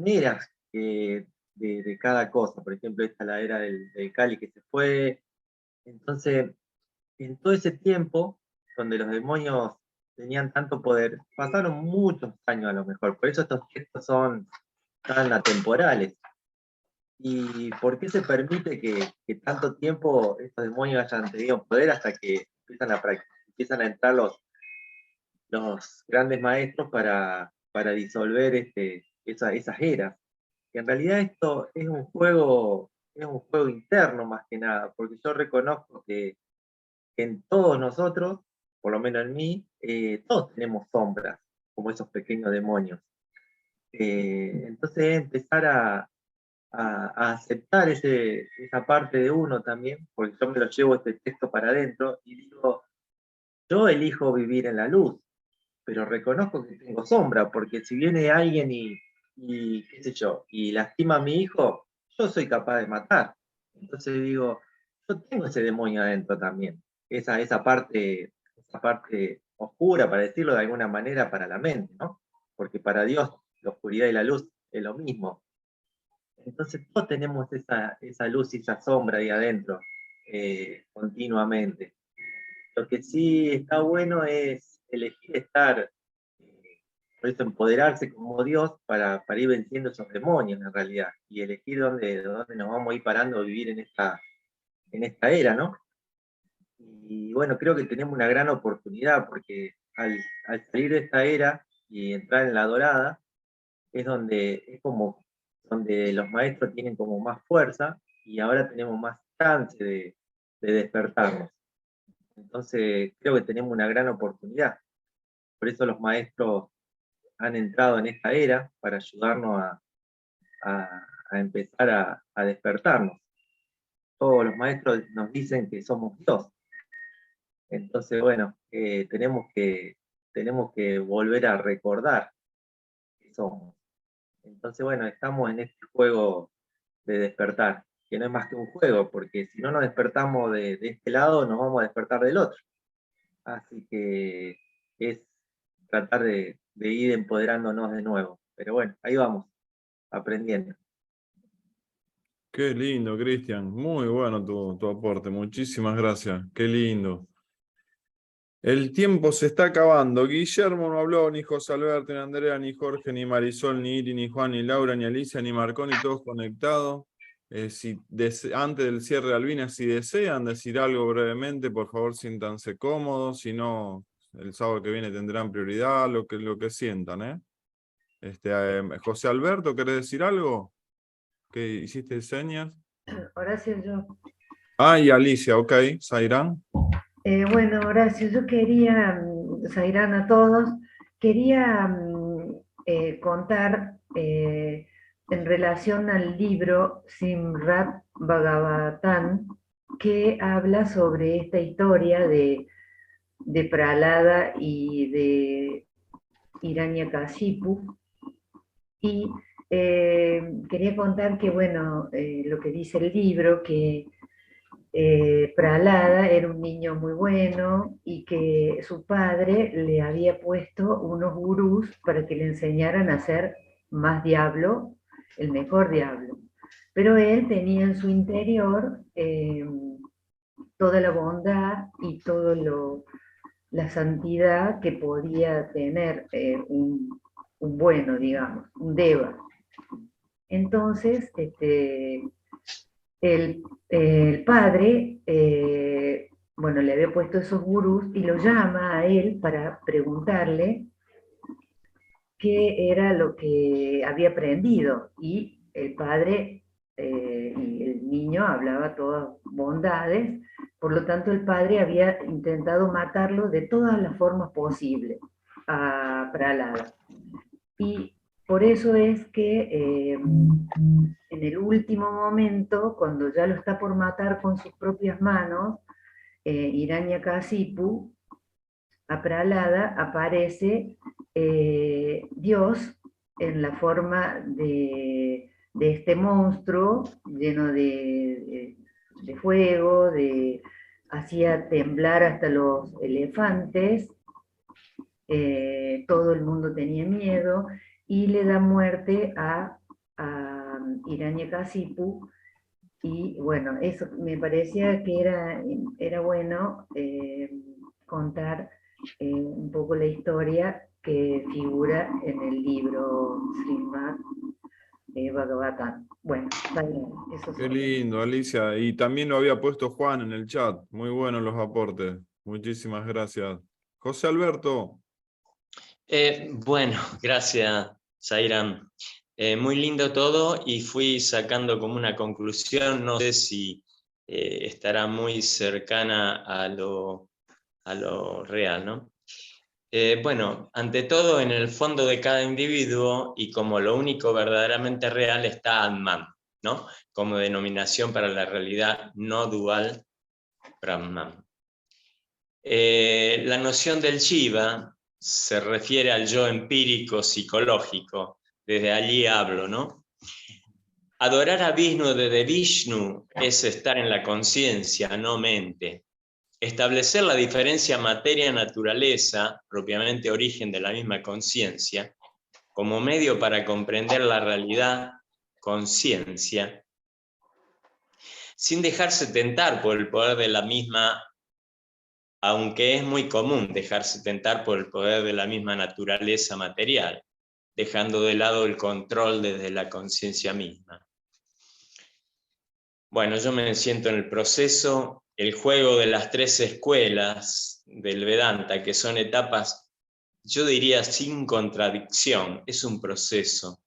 eras de cada cosa. Por ejemplo, esta es la era del Kali que se fue. Entonces, en todo ese tiempo, donde los demonios tenían tanto poder, pasaron muchos años a lo mejor. Por eso estos textos son tan atemporales. ¿Y por qué se permite que tanto tiempo estos demonios hayan tenido poder hasta que empiezan a entrar los grandes maestros para disolver esas eras? Que en realidad esto es un juego interno más que nada, porque yo reconozco que en todos nosotros, por lo menos en mí, todos tenemos sombras, como esos pequeños demonios. Entonces empezar a aceptar esa parte de uno también, porque yo me lo llevo este texto para adentro y digo, yo elijo vivir en la luz, pero reconozco que tengo sombra, porque si viene alguien y qué sé yo, y lastima a mi hijo, yo soy capaz de matar. Entonces digo, yo tengo ese demonio adentro también, esa parte oscura, para decirlo de alguna manera, para la mente, ¿no? Porque para Dios la oscuridad y la luz es lo mismo. Entonces todos tenemos esa luz y esa sombra ahí adentro, continuamente. Lo que sí está bueno es elegir estar, por eso empoderarse como Dios para ir venciendo esos demonios en realidad, y elegir dónde nos vamos a ir parando a vivir en esta era, ¿no? Y bueno, creo que tenemos una gran oportunidad, porque al salir de esta era y entrar en la dorada, es como donde los maestros tienen como más fuerza, y ahora tenemos más chance de despertarnos. Entonces creo que tenemos una gran oportunidad. Por eso los maestros han entrado en esta era, para ayudarnos a empezar a despertarnos. Todos los maestros nos dicen que somos Dios. Entonces, bueno, tenemos que volver a recordar que somos. Entonces, bueno, estamos en este juego de despertar, que no es más que un juego, porque si no nos despertamos de este lado, nos vamos a despertar del otro. Así que es tratar de ir empoderándonos de nuevo. Pero bueno, ahí vamos, aprendiendo. Qué lindo, Cristian. Muy bueno tu aporte. Muchísimas gracias. Qué lindo. El tiempo se está acabando. Guillermo no habló, ni José Alberto, ni Andrea, ni Jorge, ni Marisol, ni Iri, ni Juan, ni Laura, ni Alicia, ni Marconi, todos conectados. Antes del cierre de Albina, si desean decir algo brevemente, por favor siéntanse cómodos, si no, el sábado que viene tendrán prioridad, lo que sientan. José Alberto, ¿querés decir algo? ¿Qué hiciste señas? Horacio, yo. Y Alicia, ok. Zairán. Bueno, Horacio, yo quería, Zairán a todos, quería contar en relación al libro Simrat Bhagavatam, que habla sobre esta historia de Prahlada y de Hiranyakashipu. Y quería contar que, bueno, lo que dice el libro, que Prahlada era un niño muy bueno y que su padre le había puesto unos gurús para que le enseñaran a ser más diablo, el mejor diablo. Pero él tenía en su interior toda la bondad y toda la santidad que podía tener un bueno, digamos, un deva. Entonces, el padre, bueno, le había puesto esos gurús y lo llama a él para preguntarle qué era lo que había aprendido. Y el padre y el niño hablaba todas bondades, por lo tanto el padre había intentado matarlo de todas las formas posibles a Prahlada. Y por eso es que en el último momento, cuando ya lo está por matar con sus propias manos, Hiranyakashipu, a Prahlada, aparece Dios en la forma de este monstruo lleno de fuego, hacía temblar hasta los elefantes, todo el mundo tenía miedo, y le da muerte a Hiranyakashipu. Y bueno, eso me parecía que era bueno contar un poco la historia que figura en el libro Srimad Bhagavatam. Bueno, eso. Qué lindo, Alicia. Y también lo había puesto Juan en el chat. Muy buenos los aportes. Muchísimas gracias. José Alberto. Bueno, gracias, Zairán. Muy lindo todo y fui sacando como una conclusión, no sé si estará muy cercana a lo real, ¿no? Bueno, ante todo, en el fondo de cada individuo y como lo único verdaderamente real está Atman, ¿no? Como denominación para la realidad no dual Brahman. La noción del Shiva se refiere al yo empírico psicológico, desde allí hablo, ¿no? Adorar a Vishnu desde Vishnu es estar en la conciencia, no mente. Establecer la diferencia materia-naturaleza, propiamente origen de la misma conciencia, como medio para comprender la realidad, conciencia, sin dejarse tentar por el poder de la misma, aunque es muy común dejarse tentar por el poder de la misma naturaleza material, dejando de lado el control desde la conciencia misma. Bueno, yo me siento en el proceso, el juego de las tres escuelas del Vedanta, que son etapas, yo diría sin contradicción, es un proceso.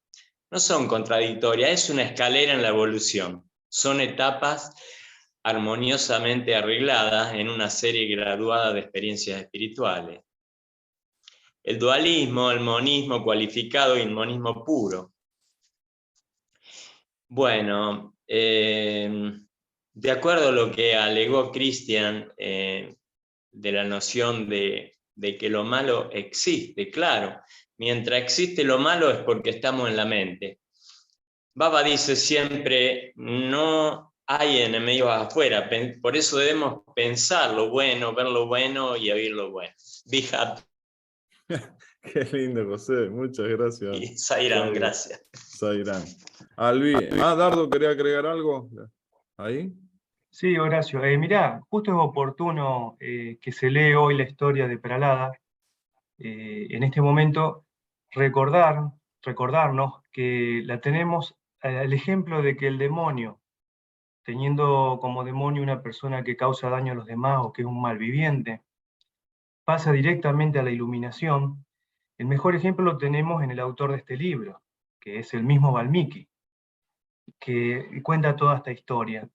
No son contradictorias, es una escalera en la evolución. Son etapas armoniosamente arregladas en una serie graduada de experiencias espirituales. El dualismo, el monismo cualificado y el monismo puro. Bueno, de acuerdo a lo que alegó Christian de la noción de que lo malo existe, claro, mientras existe lo malo es porque estamos en la mente. Baba dice siempre, no hay enemigos afuera, por eso debemos pensar lo bueno, ver lo bueno y oír lo bueno. Be happy. Qué lindo, José, muchas gracias. Y Zairán, gracias. Zairán. Albi, Dardo, ¿quería agregar algo? ¿Ahí? Sí, Horacio. Mirá, justo es oportuno que se lee hoy la historia de Prahlada. En este momento, recordarnos que la tenemos al ejemplo de que el demonio teniendo como demonio una persona que causa daño a los demás o que es un malviviente, pasa directamente a la iluminación. El mejor ejemplo lo tenemos en el autor de este libro, que es el mismo Valmiki, que cuenta toda esta historia.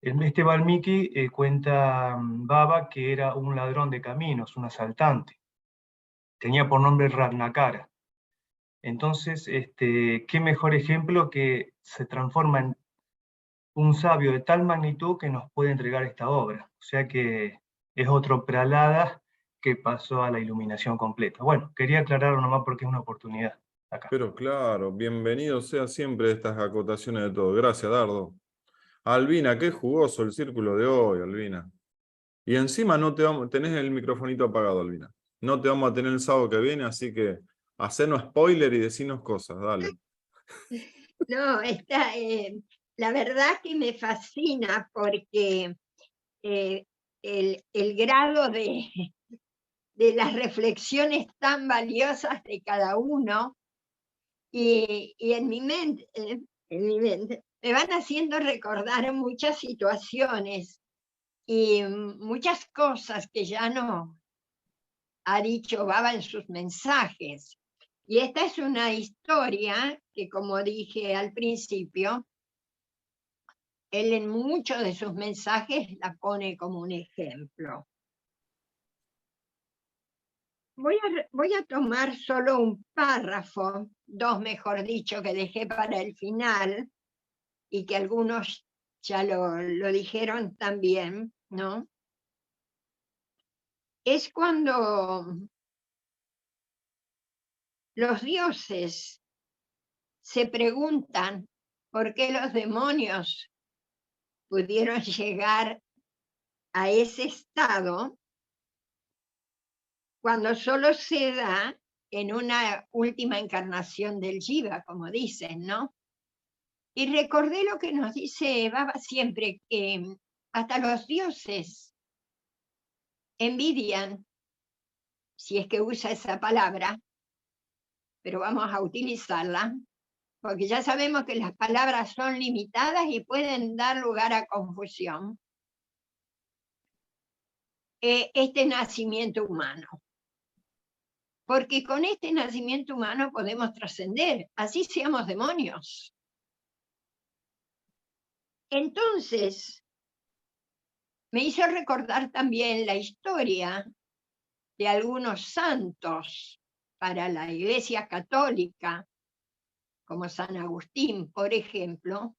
Este Valmiki cuenta Baba que era un ladrón de caminos, un asaltante. Tenía por nombre Ratnakara. Entonces, qué mejor ejemplo que se transforma en un sabio de tal magnitud que nos puede entregar esta obra. O sea que es otro Prahlada que pasó a la iluminación completa. Bueno, quería aclararlo nomás porque es una oportunidad acá. Pero claro, bienvenido sea siempre estas acotaciones de todo. Gracias, Dardo. Albina, qué jugoso el círculo de hoy, Albina. Y encima no te vamos, tenés el microfonito apagado, Albina. No te vamos a tener el sábado que viene, así que hacenos spoiler y decinos cosas, dale. No, la verdad que me fascina porque el grado de las reflexiones tan valiosas de cada uno y en mi mente me van haciendo recordar muchas situaciones y muchas cosas que ya no ha dicho Baba en sus mensajes. Y esta es una historia que, como dije al principio, él en muchos de sus mensajes la pone como un ejemplo. Voy a tomar solo un párrafo, dos mejor dicho, que dejé para el final y que algunos ya lo dijeron también, ¿no? Es cuando los dioses se preguntan por qué los demonios pudieron llegar a ese estado cuando solo se da en una última encarnación del Jiva, como dicen, ¿no? Y recordé lo que nos dice Baba siempre, que hasta los dioses envidian, si es que usa esa palabra, pero vamos a utilizarla, porque ya sabemos que las palabras son limitadas y pueden dar lugar a confusión. Este nacimiento humano. Porque con este nacimiento humano podemos trascender, así seamos demonios. Entonces, me hizo recordar también la historia de algunos santos para la Iglesia Católica, como San Agustín, por ejemplo,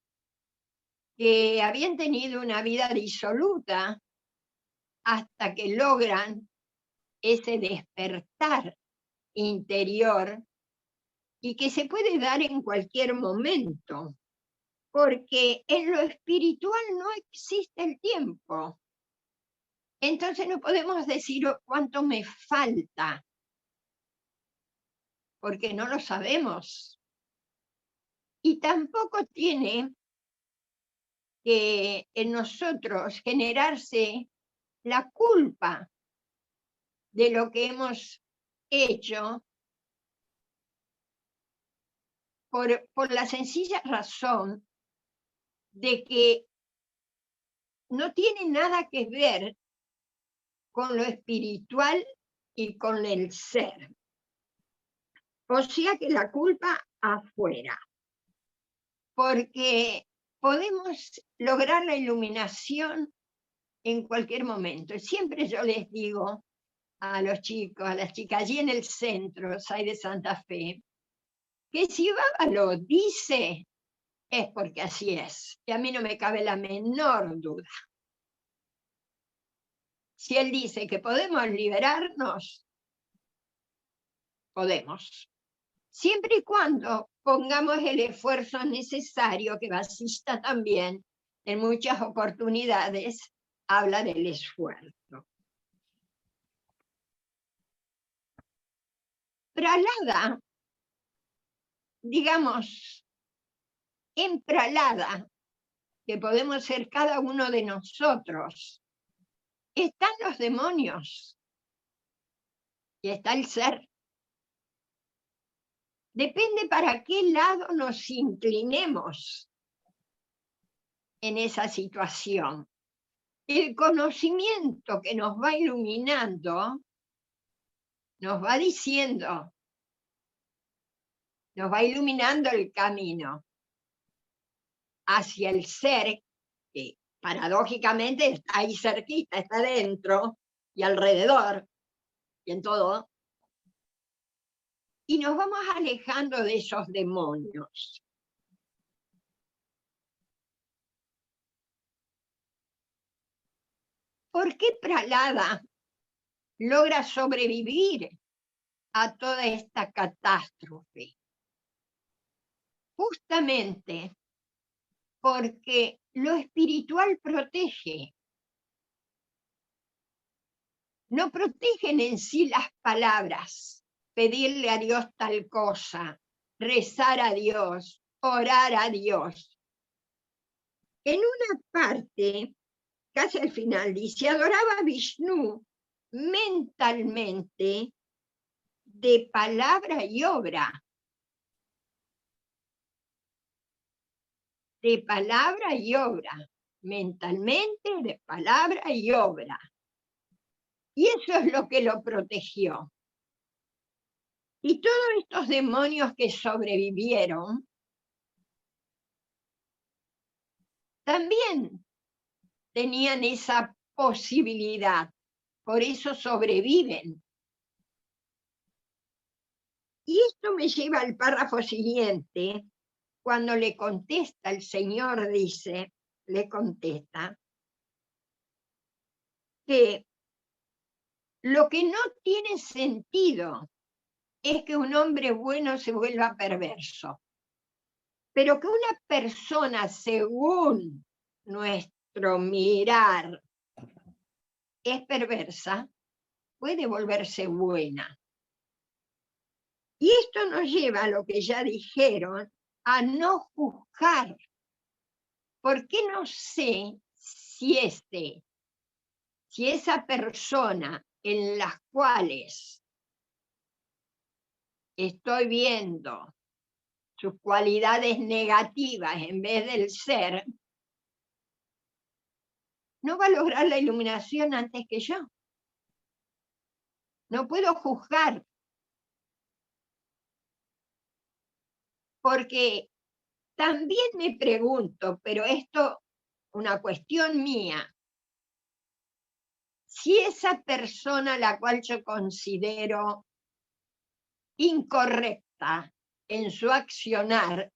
que habían tenido una vida disoluta hasta que logran ese despertar interior y que se puede dar en cualquier momento, porque en lo espiritual no existe el tiempo. Entonces no podemos decir cuánto me falta, porque no lo sabemos. Y tampoco tiene que en nosotros generarse la culpa de lo que hemos hecho por la sencilla razón de que no tiene nada que ver con lo espiritual y con el ser. O sea que la culpa afuera, porque podemos lograr la iluminación en cualquier momento. Siempre yo les digo a los chicos, a las chicas, allí en el centro, SAI de Santa Fe, que si Baba lo dice, es porque así es. Y a mí no me cabe la menor duda. Si él dice que podemos liberarnos, podemos. Siempre y cuando pongamos el esfuerzo necesario, que Vasista también en muchas oportunidades habla del esfuerzo. Prahlada, digamos, en Prahlada, que podemos ser cada uno de nosotros, están los demonios y está el ser. Depende para qué lado nos inclinemos. en esa situación. El conocimiento que nos va iluminando, nos va diciendo, nos va iluminando el camino hacia el ser, que paradójicamente está ahí cerquita, está dentro y alrededor y en todo, y nos vamos alejando de esos demonios. ¿Por qué Prahlada logra sobrevivir a toda esta catástrofe? Justamente porque lo espiritual protege. No protegen en sí las palabras, pedirle a Dios tal cosa, rezar a Dios, orar a Dios. En una parte, casi al final, dice, adoraba a Vishnu mentalmente, de palabra y obra. De palabra y obra. Mentalmente, de palabra y obra. Y eso es lo que lo protegió. Y todos estos demonios que sobrevivieron, también tenían esa posibilidad, por eso sobreviven. Y esto me lleva al párrafo siguiente, cuando le contesta el Señor, dice, le contesta, que lo que no tiene sentido es que un hombre bueno se vuelva perverso, pero que una persona, según nuestro mirar, es perversa, puede volverse buena. Y esto nos lleva a lo que ya dijeron, a no juzgar, porque no sé si esa persona en las cuales estoy viendo sus cualidades negativas en vez del ser, no va a lograr la iluminación antes que yo. No puedo juzgar, porque también me pregunto, pero esto, una cuestión mía, si esa persona a la cual yo considero incorrecta en su accionar,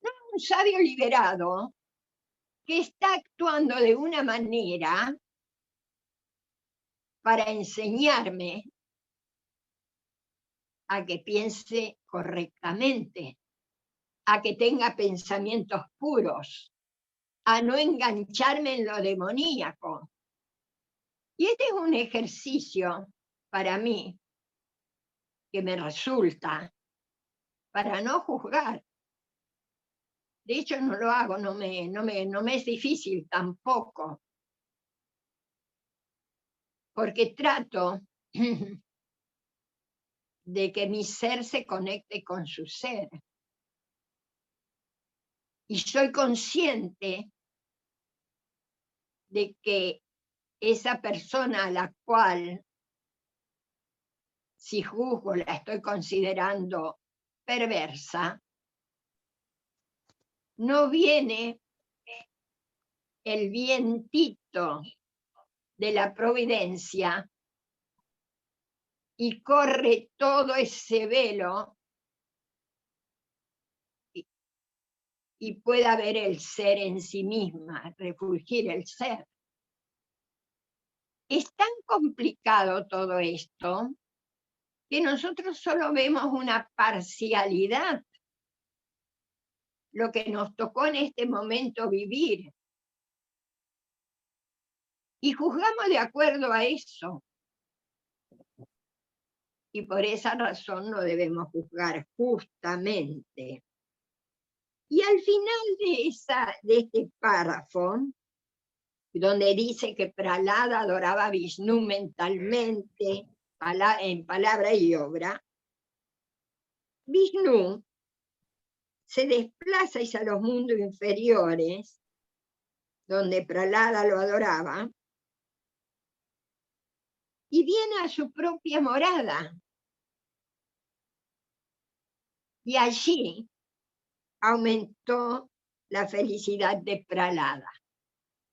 no es un sabio liberado que está actuando de una manera para enseñarme a que piense correctamente, a que tenga pensamientos puros, a no engancharme en lo demoníaco. Y este es un ejercicio para mí que me resulta para no juzgar. De hecho no lo hago, no me es difícil tampoco, porque trato de que mi ser se conecte con su ser. Y soy consciente de que esa persona a la cual, si juzgo, la estoy considerando perversa, no viene el vientito de la providencia y corre todo ese velo y pueda ver el ser en sí misma, refulgir el ser. Es tan complicado todo esto que nosotros solo vemos una parcialidad, lo que nos tocó en este momento vivir. Y juzgamos de acuerdo a eso. Y por esa razón no debemos juzgar justamente. Y al final de este párrafo, donde dice que Prahlada adoraba a Vishnu mentalmente, en palabra y obra, Vishnu se desplaza hacia los mundos inferiores donde Prahlada lo adoraba, y viene a su propia morada. Y allí aumentó la felicidad de Prahlada.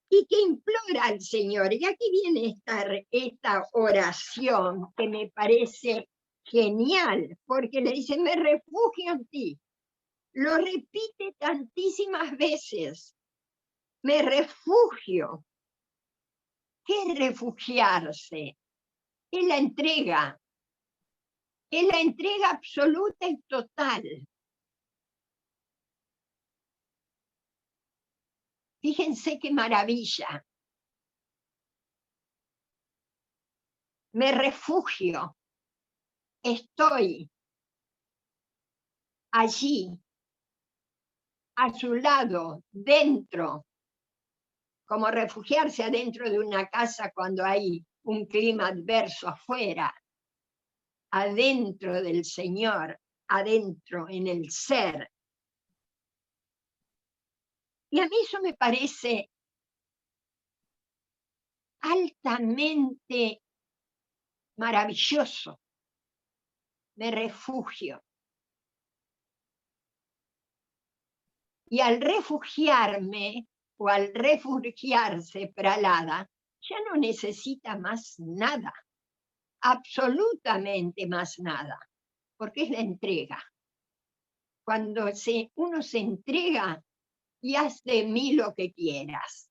Y que implora al Señor. Y aquí viene esta oración que me parece genial, porque le dice, me refugio en ti. Lo repite tantísimas veces. Me refugio. ¿Qué es refugiarse? Es la entrega. Es la entrega absoluta y total. Fíjense qué maravilla. Me refugio. Estoy allí, a su lado, dentro, como refugiarse adentro de una casa cuando hay un clima adverso afuera, adentro del Señor, adentro en el ser. Y a mí eso me parece altamente maravilloso. Me refugio. Y al refugiarme, o al refugiarse Prahlada, ya no necesita más nada, absolutamente más nada, porque es la entrega. Cuando uno se entrega, y haz de mí lo que quieras.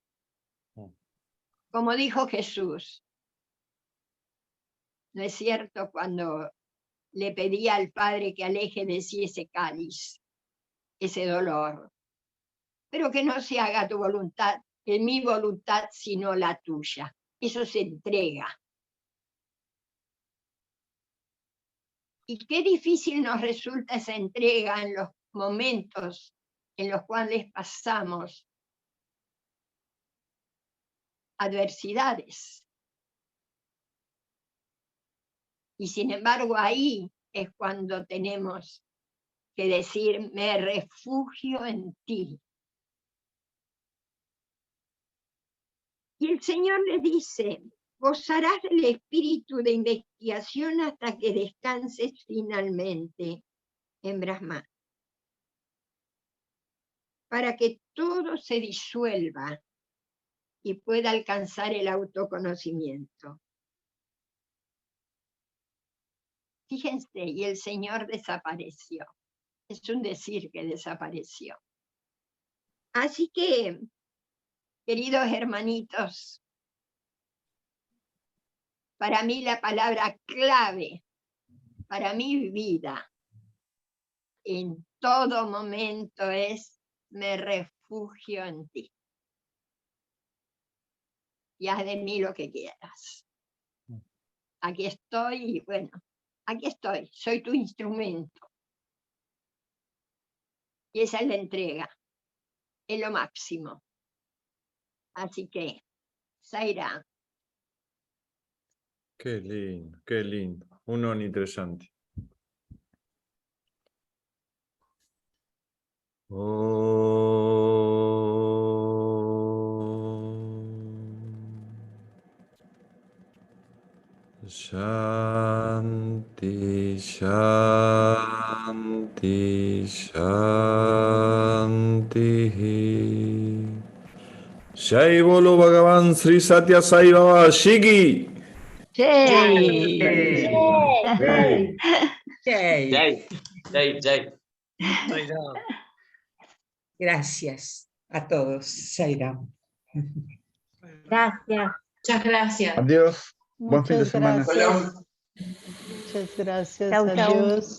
Como dijo Jesús, ¿no es cierto? Cuando le pedía al Padre que aleje de sí ese cáliz, ese dolor, pero que no se haga tu voluntad, en mi voluntad, sino la tuya. Eso se entrega. Y qué difícil nos resulta esa entrega en los momentos en los cuales pasamos adversidades. Y sin embargo ahí es cuando tenemos que decir, me refugio en ti. Y el Señor le dice, gozarás del espíritu de investigación hasta que descanses finalmente en Brahma, para que todo se disuelva y pueda alcanzar el autoconocimiento. Fíjense, y el Señor desapareció. Es un decir que desapareció. Así que, queridos hermanitos, para mí la palabra clave, para mi vida, en todo momento es, me refugio en ti. Y haz de mí lo que quieras. Aquí estoy, y bueno, aquí estoy, soy tu instrumento. Y esa es la entrega, es lo máximo. Así que, Zaira. Qué lindo, qué lindo. Un don interesante. Shanti, Shanti, Shanti. Jai Bolo Bhagavan Sri Satya Sai Baba Shiki. Jai. Jai. Jai. Jai, Jai. Gracias a todos. Sairam. Gracias. Muchas gracias. Adiós. Buen fin de semana. Muchas gracias. Chau, chau. Adiós.